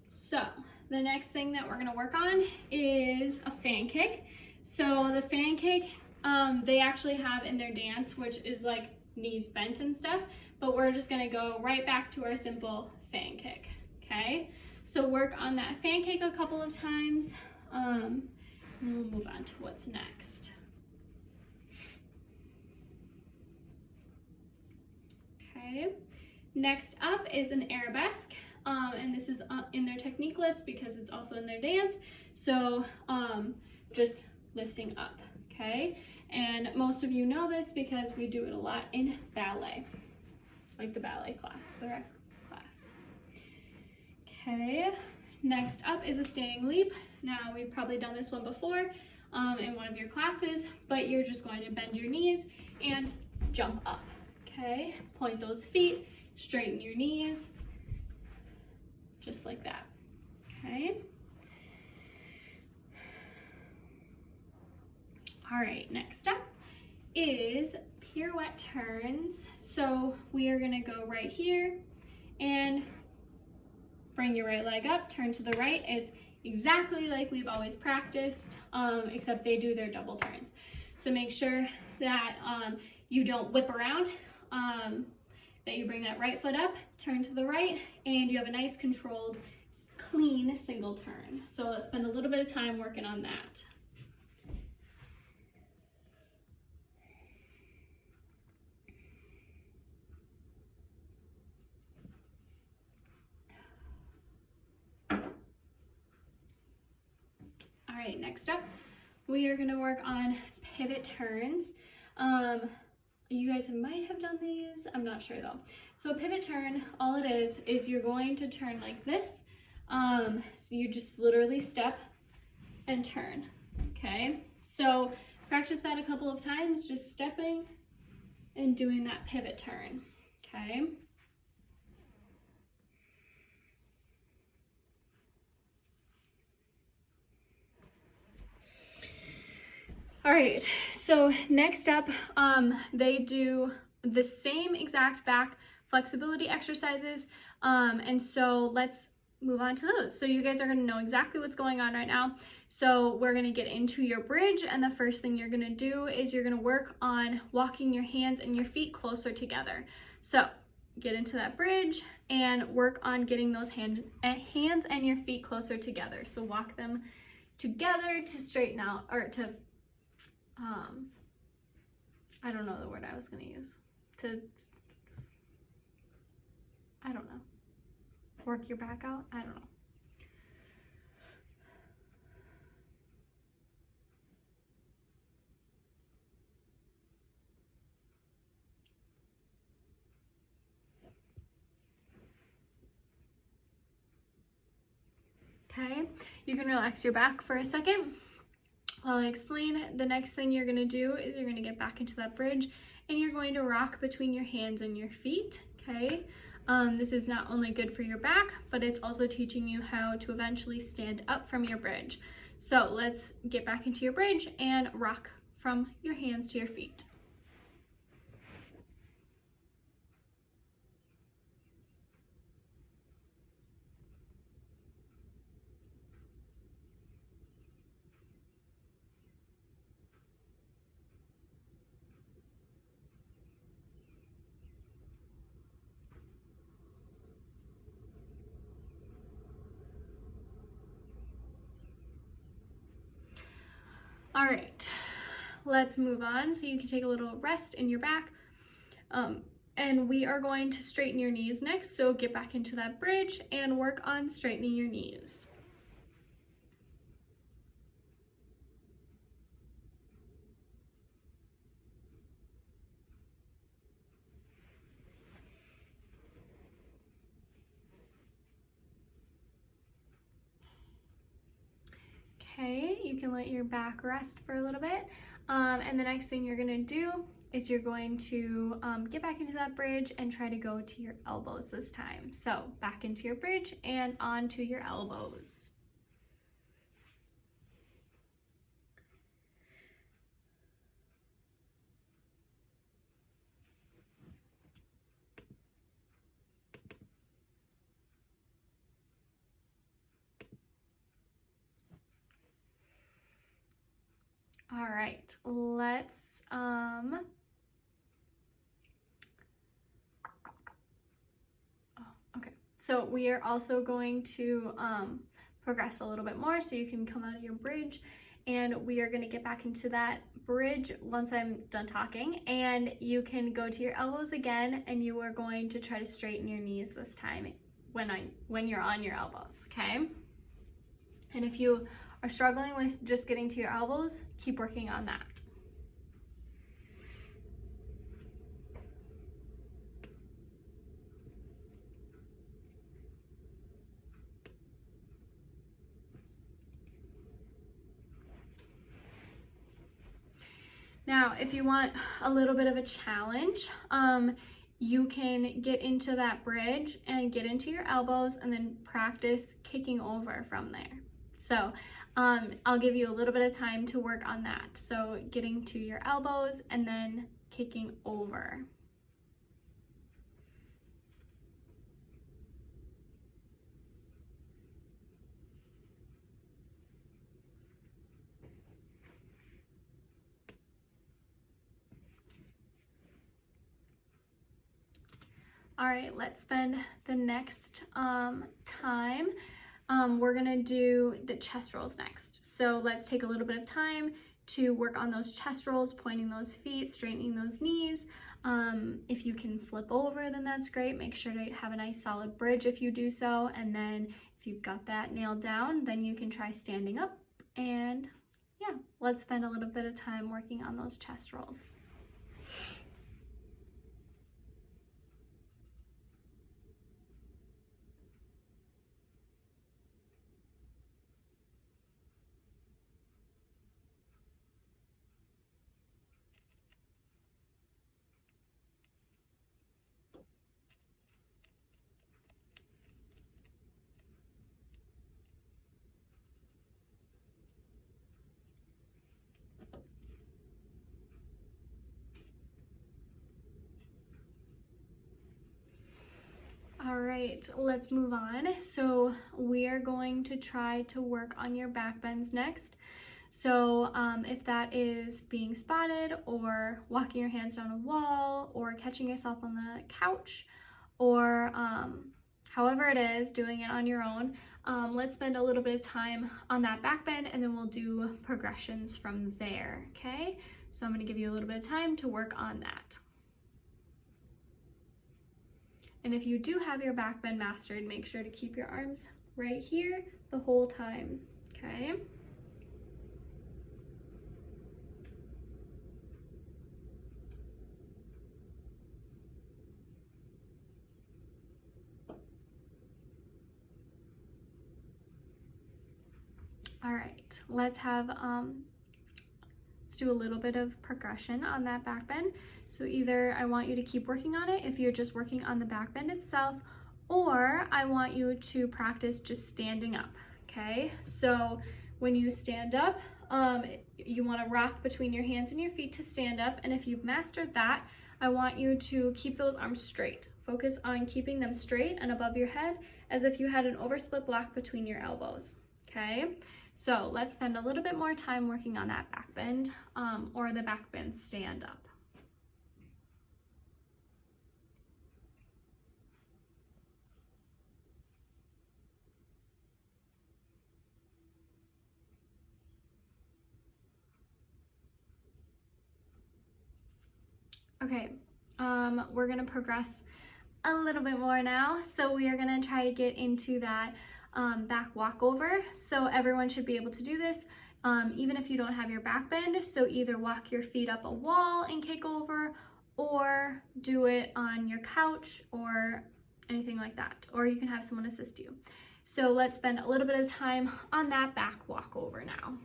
So the next thing that we're gonna work on is a fan kick. So the fan kick, they actually have in their dance, which is like knees bent and stuff, but we're just gonna go right back to our simple fan kick, okay? So work on that fan kick a couple of times, and we'll move on to what's next. Okay, next up is an arabesque, and this is in their technique list because it's also in their dance. So just lifting up, okay? And most of you know this because we do it a lot in ballet, like the ballet class, the rec class. Okay, next up is a standing leap. Now, we've probably done this one before in one of your classes, but you're just going to bend your knees and jump up, okay? Point those feet, straighten your knees, just like that, okay? All right, next up is pirouette turns. So we are gonna go right here and bring your right leg up, turn to the right. It's exactly like we've always practiced, except they do their double turns. So make sure that you don't whip around, that you bring that right foot up, turn to the right, and you have a nice controlled, clean single turn. So let's spend a little bit of time working on that. Okay, next up, we are gonna work on pivot turns. You guys might have done these, I'm not sure though. So a pivot turn, all it is you're going to turn like this. So you just literally step and turn, okay? So practice that a couple of times, just stepping and doing that pivot turn, okay? All right, so next up, they do the same exact back flexibility exercises, and so let's move on to those. So you guys are gonna know exactly what's going on right now. So we're gonna get into your bridge, and the first thing you're gonna do is you're gonna work on walking your hands and your feet closer together. So get into that bridge and work on getting those hands and your feet closer together. So walk them together to straighten out, or to I don't know the word I was gonna use. I don't know. Work your back out? I don't know. Okay, you can relax your back for a second while I explain. The next thing you're gonna do is you're gonna get back into that bridge and you're going to rock between your hands and your feet, okay? This is not only good for your back, but it's also teaching you how to eventually stand up from your bridge. So let's get back into your bridge and rock from your hands to your feet. All right, let's move on. So you can take a little rest in your back. And we are going to straighten your knees next. So get back into that bridge and work on straightening your knees. Okay, you can let your back rest for a little bit. And the next thing you're gonna do is you're going to get back into that bridge and try to go to your elbows this time. So back into your bridge and onto your elbows. All right, let's, okay. So we are also going to progress a little bit more so you can come out of your bridge, and we are gonna get back into that bridge once I'm done talking, and you can go to your elbows again, and you are going to try to straighten your knees this time when you're on your elbows, okay? And if you are struggling with just getting to your elbows, keep working on that. Now, if you want a little bit of a challenge, you can get into that bridge and get into your elbows and then practice kicking over from there. So I'll give you a little bit of time to work on that. So getting to your elbows and then kicking over. All right, let's spend the next time. We're gonna do the chest rolls next. So let's take a little bit of time to work on those chest rolls, pointing those feet, straightening those knees. If you can flip over, then that's great. Make sure to have a nice solid bridge if you do so. And then if you've got that nailed down, then you can try standing up And yeah, let's spend a little bit of time working on those chest rolls. All right, let's move on. So we are going to try to work on your back bends next. So if that is being spotted or walking your hands down a wall or catching yourself on the couch or however it is, doing it on your own, let's spend a little bit of time on that back bend and then we'll do progressions from there, okay? So I'm gonna give you a little bit of time to work on that. And if you do have your back bend mastered, make sure to keep your arms right here the whole time, okay? All right, let's do a little bit of progression on that back bend. So either I want you to keep working on it if you're just working on the back bend itself, or I want you to practice just standing up, okay? So when you stand up, you want to rock between your hands and your feet to stand up, and if you've mastered that, I want you to keep those arms straight. Focus on keeping them straight and above your head as if you had an oversplit block between your elbows, okay? So let's spend a little bit more time working on that back bend or the back bend stand up. Okay, we're gonna progress a little bit more now. So we are gonna try to get into that back walkover. So everyone should be able to do this, even if you don't have your back bend. So either walk your feet up a wall and kick over, or do it on your couch or anything like that. Or you can have someone assist you. So let's spend a little bit of time on that back walkover now.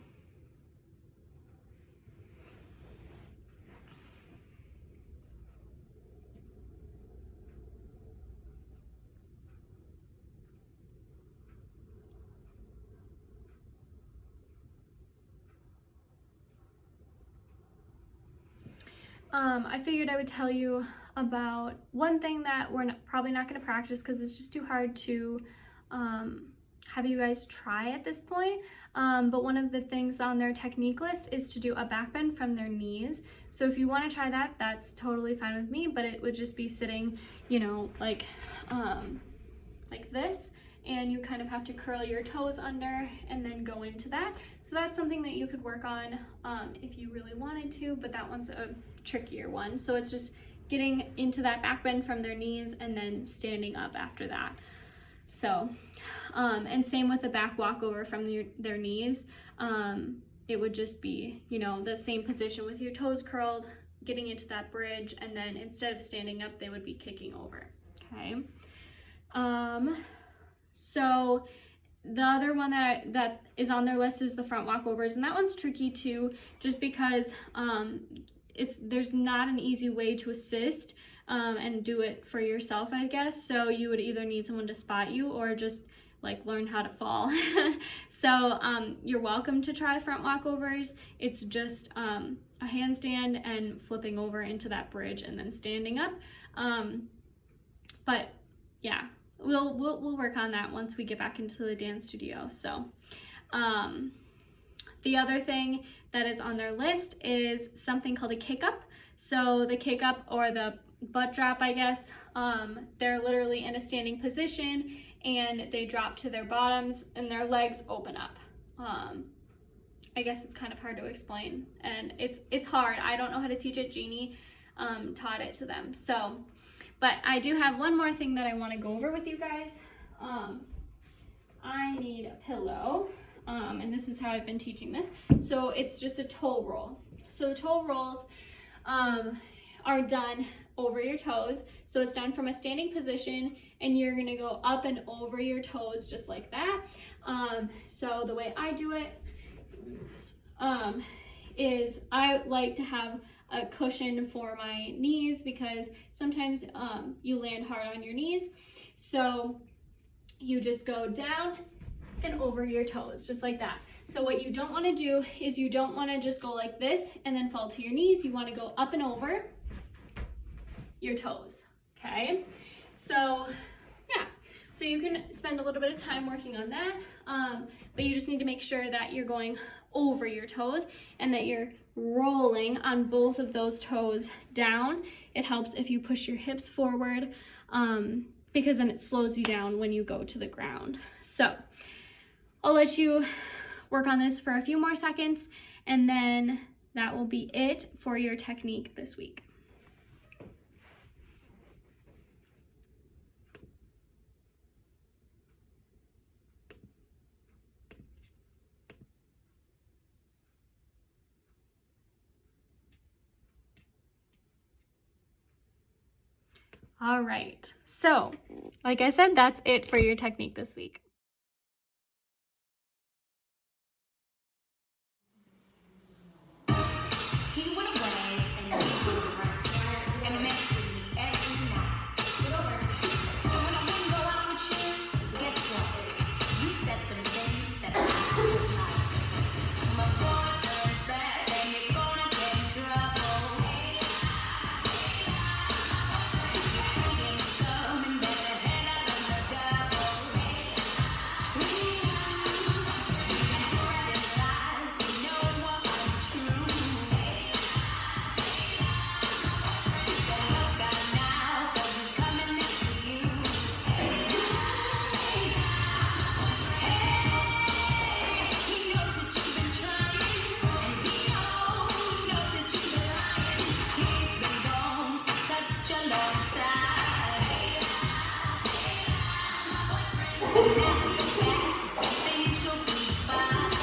I figured I would tell you about one thing that we're probably not going to practice because it's just too hard to have you guys try at this point. But one of the things on their technique list is to do a back bend from their knees. So if you want to try that, that's totally fine with me, but it would just be sitting, you know, like this. And you kind of have to curl your toes under and then go into that. So that's something that you could work on if you really wanted to, but that one's a trickier one. So it's just getting into that back bend from their knees and then standing up after that. So, and same with the back walkover from their knees. It would just be, you know, the same position with your toes curled, getting into that bridge, and then instead of standing up, they would be kicking over, okay? So the other one that is on their list is the front walkovers, and that one's tricky too, just because there's not an easy way to assist and do it for yourself, I guess. So you would either need someone to spot you or just like learn how to fall. So you're welcome to try front walkovers. It's just a handstand and flipping over into that bridge and then standing up. But yeah. We'll work on that once we get back into the dance studio. So the other thing that is on their list is something called a kick up. So the kick up, or the butt drop, I guess, they're literally in a standing position and they drop to their bottoms and their legs open up. I guess it's kind of hard to explain, and it's hard. I don't know how to teach it. Jeannie taught it to them. So, but I do have one more thing that I want to go over with you guys. I need a pillow. and this is how I've been teaching this. So it's just a toe roll. So the toe rolls are done over your toes. So it's done from a standing position, and you're gonna go up and over your toes just like that. So the way I do it is I like to have a cushion for my knees, because sometimes you land hard on your knees. So you just go down and over your toes, just like that. So what you don't want to do is you don't want to just go like this and then fall to your knees. You want to go up and over your toes, okay? So yeah, so you can spend a little bit of time working on that, but you just need to make sure that you're going over your toes and that you're rolling on both of those toes down. It helps if you push your hips forward, because then it slows you down when you go to the ground. So I'll let you work on this for a few more seconds, and then that will be it for your technique this week. All right, so like I said, that's it for your technique this week. He went away and he was around and messed with me every night. And when I wouldn't go out with you, guess what? You said some things that I didn't like. My boyfriend's back and you're gonna get in trouble. You see him coming, better head out on the double. You've been spreading lies, you know what I'm true. Look out now, 'cause he's coming after you. He knows that you've been trying, and he knows that you've been lying. He's been gone for such a long time. But now he's back, and things will be fine.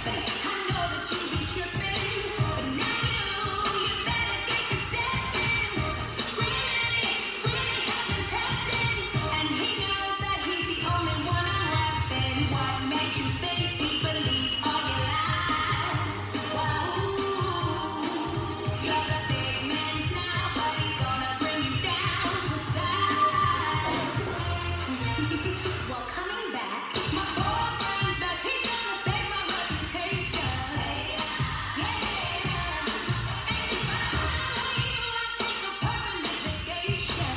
But I know that you be tripping, but now you better get to stepping. Really have been testing, and he knows that he's the only one I'm rapping. What makes you think he believed all your lies? Whoa, you're the big man now, but he's gonna bring you down to size. Well, coming back, my boyfriend's back. He's gonna save my reputation. Yeah. And if I were you, I'd take a permanent vacation.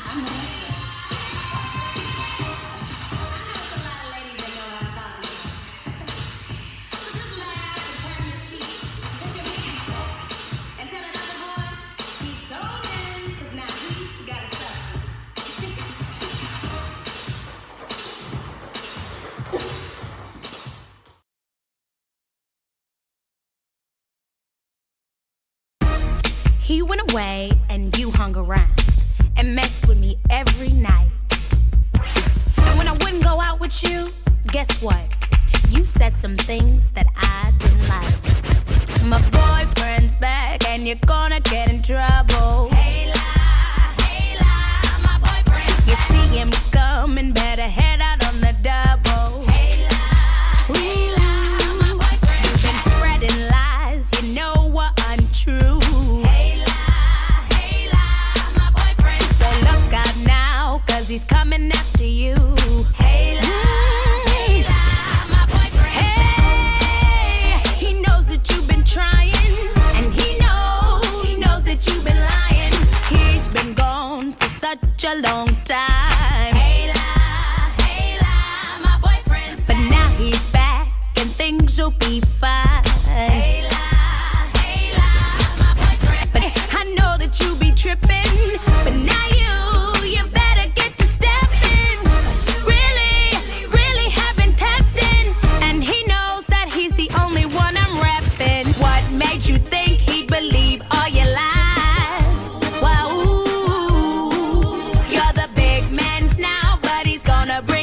I know it's a lot of ladies that know what I'm talking about. So just laugh and turn your cheek, put your hands up, and tell another boy he's sold in, 'cause now he's got a sucker. He went away and you hung around and messed with me every night. And when I wouldn't go out with you, guess what? You said some things that I didn't like. My boyfriend's back and you're gonna get in trouble. Hey, lie, my boyfriend. You see him coming, better head out on the double. Hey, lie, my boyfriend. You've been spreading lies, you know what untrue. Hey, lie, my boyfriend. So look out now, 'cause he's coming after you. Hey, lie, my boyfriend. Hey, he knows that you've been trying, and he knows that you've been lying. He's been gone for such a long time. Hey, lie, my boyfriend. But now he's back, and things will be fine. Hey, lie, my boyfriend. But I know that you be tripping, but now you better get to stepping. Really have been testing, and he knows that he's the only one I'm repping. What made you think he'd believe all your lies? Well, you're the big man's now, but he's gonna bring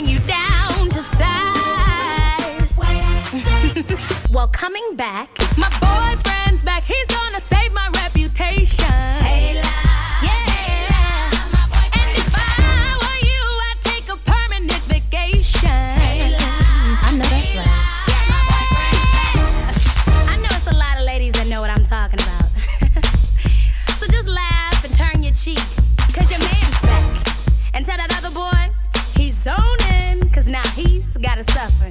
cheek, cause your man's back. And tell that other boy, he's zoning, cause now he's gotta suffer.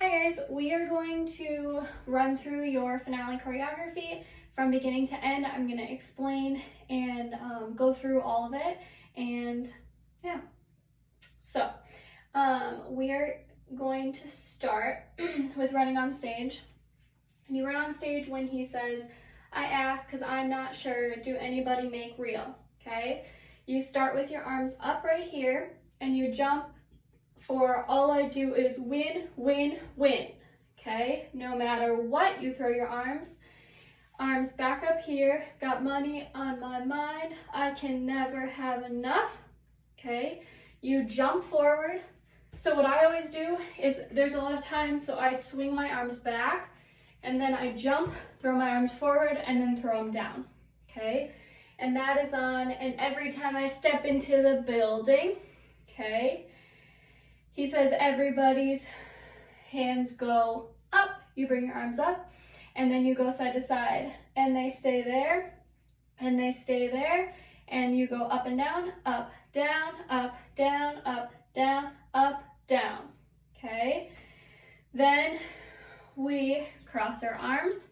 Hi guys, we are going to run through your finale choreography from beginning to end. I'm going to explain and go through all of it, and yeah. So we are going to start with running on stage. And you run on stage when he says, I ask because I'm not sure, do anybody make real? Okay, you start with your arms up right here and you jump for all I do is win, win, win. Okay, no matter what, you throw your arms back up here, got money on my mind, I can never have enough. Okay, you jump forward. So what I always do is, there's a lot of times, so I swing my arms back and then I jump, throw my arms forward and then throw them down. Okay, and that is on, and every time I step into the building, okay, he says everybody's hands go up, you bring your arms up, and then you go side to side, and they stay there, and they stay there, and you go up and down, up, down, up, down, up, down, up, down, okay? Then we cross our arms,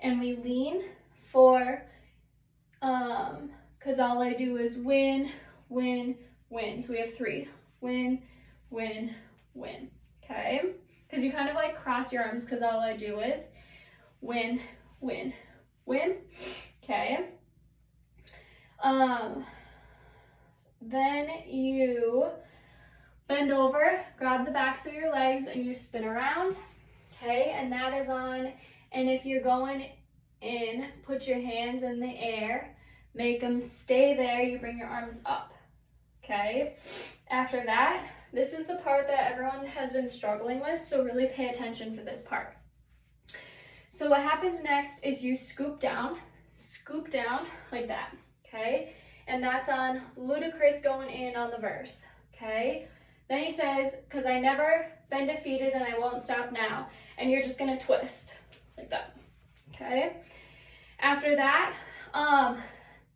and we lean for, because all I do is win, win, win. So we have 3, win, win, win, okay? Because you kind of like cross your arms because all I do is win, win, win, okay? Then you bend over, grab the backs of your legs and you spin around, okay? And that is on, and if you're going in, put your hands in the air, make them stay there, you bring your arms up, okay? After that, this is the part that everyone has been struggling with, so really pay attention for this part. So what happens next is you scoop down like that, okay? And that's on Ludacris going in on the verse, okay? Then he says, because I never been defeated and I won't stop now. And you're just gonna twist like that, okay? After that,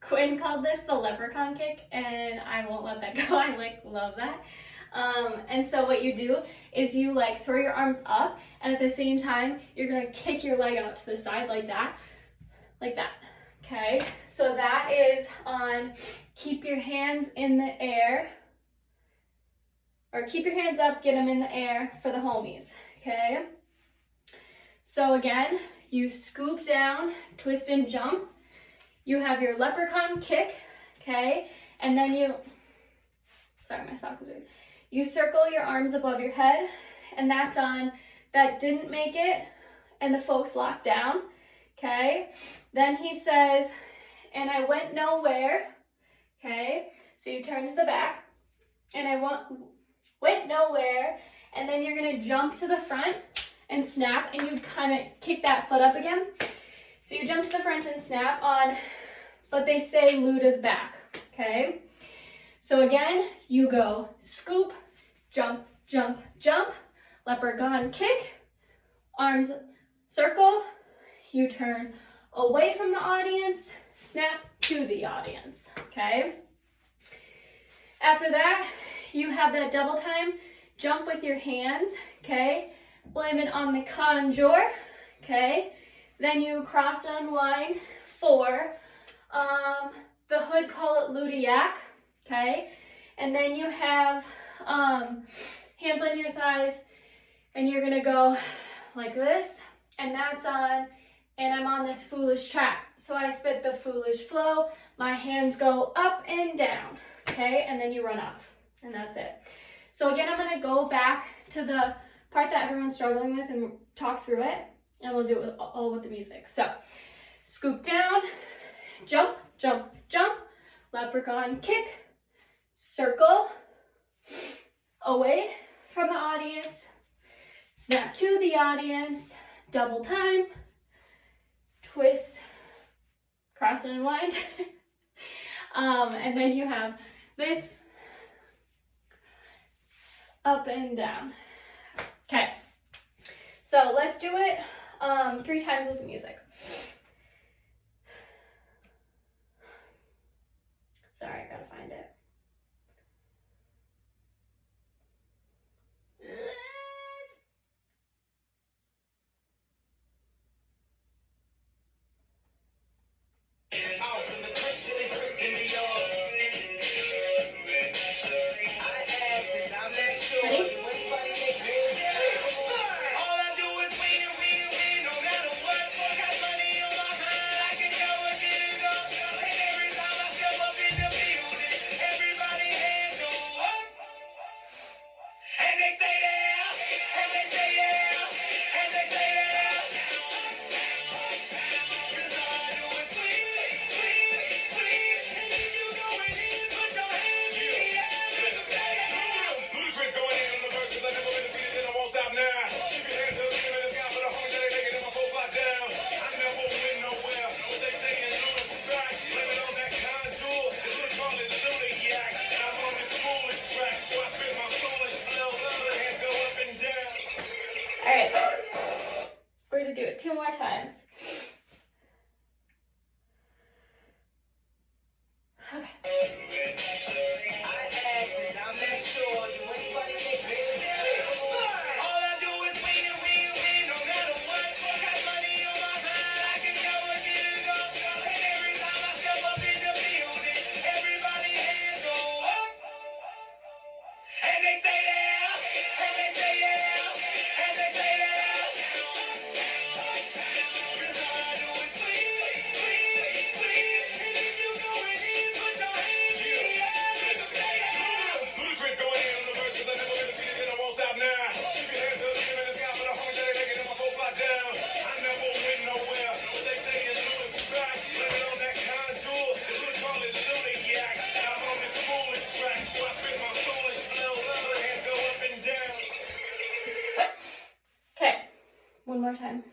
Quinn called this the leprechaun kick, and I won't let that go. I love that. And so what you do is you throw your arms up, and at the same time you're gonna kick your leg out to the side like that, okay? So that is on keep your hands in the air, or keep your hands up, get them in the air for the homies, okay? So again, you scoop down, twist and jump. You have your leprechaun kick, okay? And then sorry, my sock was weird. You circle your arms above your head, and that's on that didn't make it, and the folks locked down, okay? Then he says, and I went nowhere, okay? So you turn to the back, and I went nowhere, and then you're gonna jump to the front and snap, and you kind of kick that foot up again. So you jump to the front and snap on, but they say Luda's back, okay? So again, you go scoop, jump, jump, jump, leprechaun kick, arms circle, you turn away from the audience, snap to the audience, okay? After that, you have that double time, jump with your hands, okay? Blame it on the conjure, okay? Then you cross and unwind for, the hood call it Ludiac, okay? And then you have hands on your thighs, and you're gonna go like this, and that's on, and I'm on this foolish track. So I spit the foolish flow, my hands go up and down, okay? And then you run off, and that's it. So again, I'm gonna go back to the part that everyone's struggling with and talk through it, and we'll do it all with the music. So scoop down, jump, jump, jump, leprechaun kick, circle, away from the audience, snap to the audience, double time, twist, cross and unwind. And then you have this up and down. Okay, so let's do it 3 times with the music. Sorry, I gotta find it. Alright, we're gonna do it 2 more times. One more time.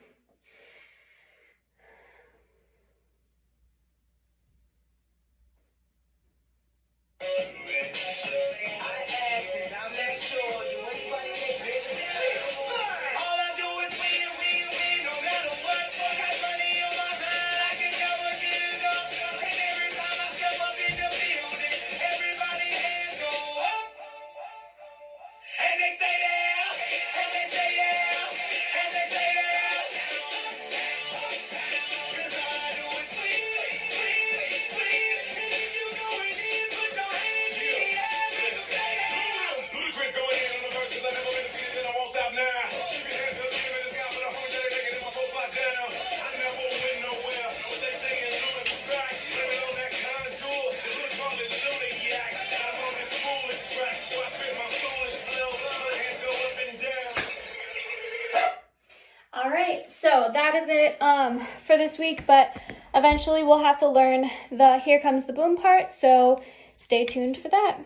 Alright, so that is it for this week, but eventually we'll have to learn the Here Comes the Boom part, so stay tuned for that.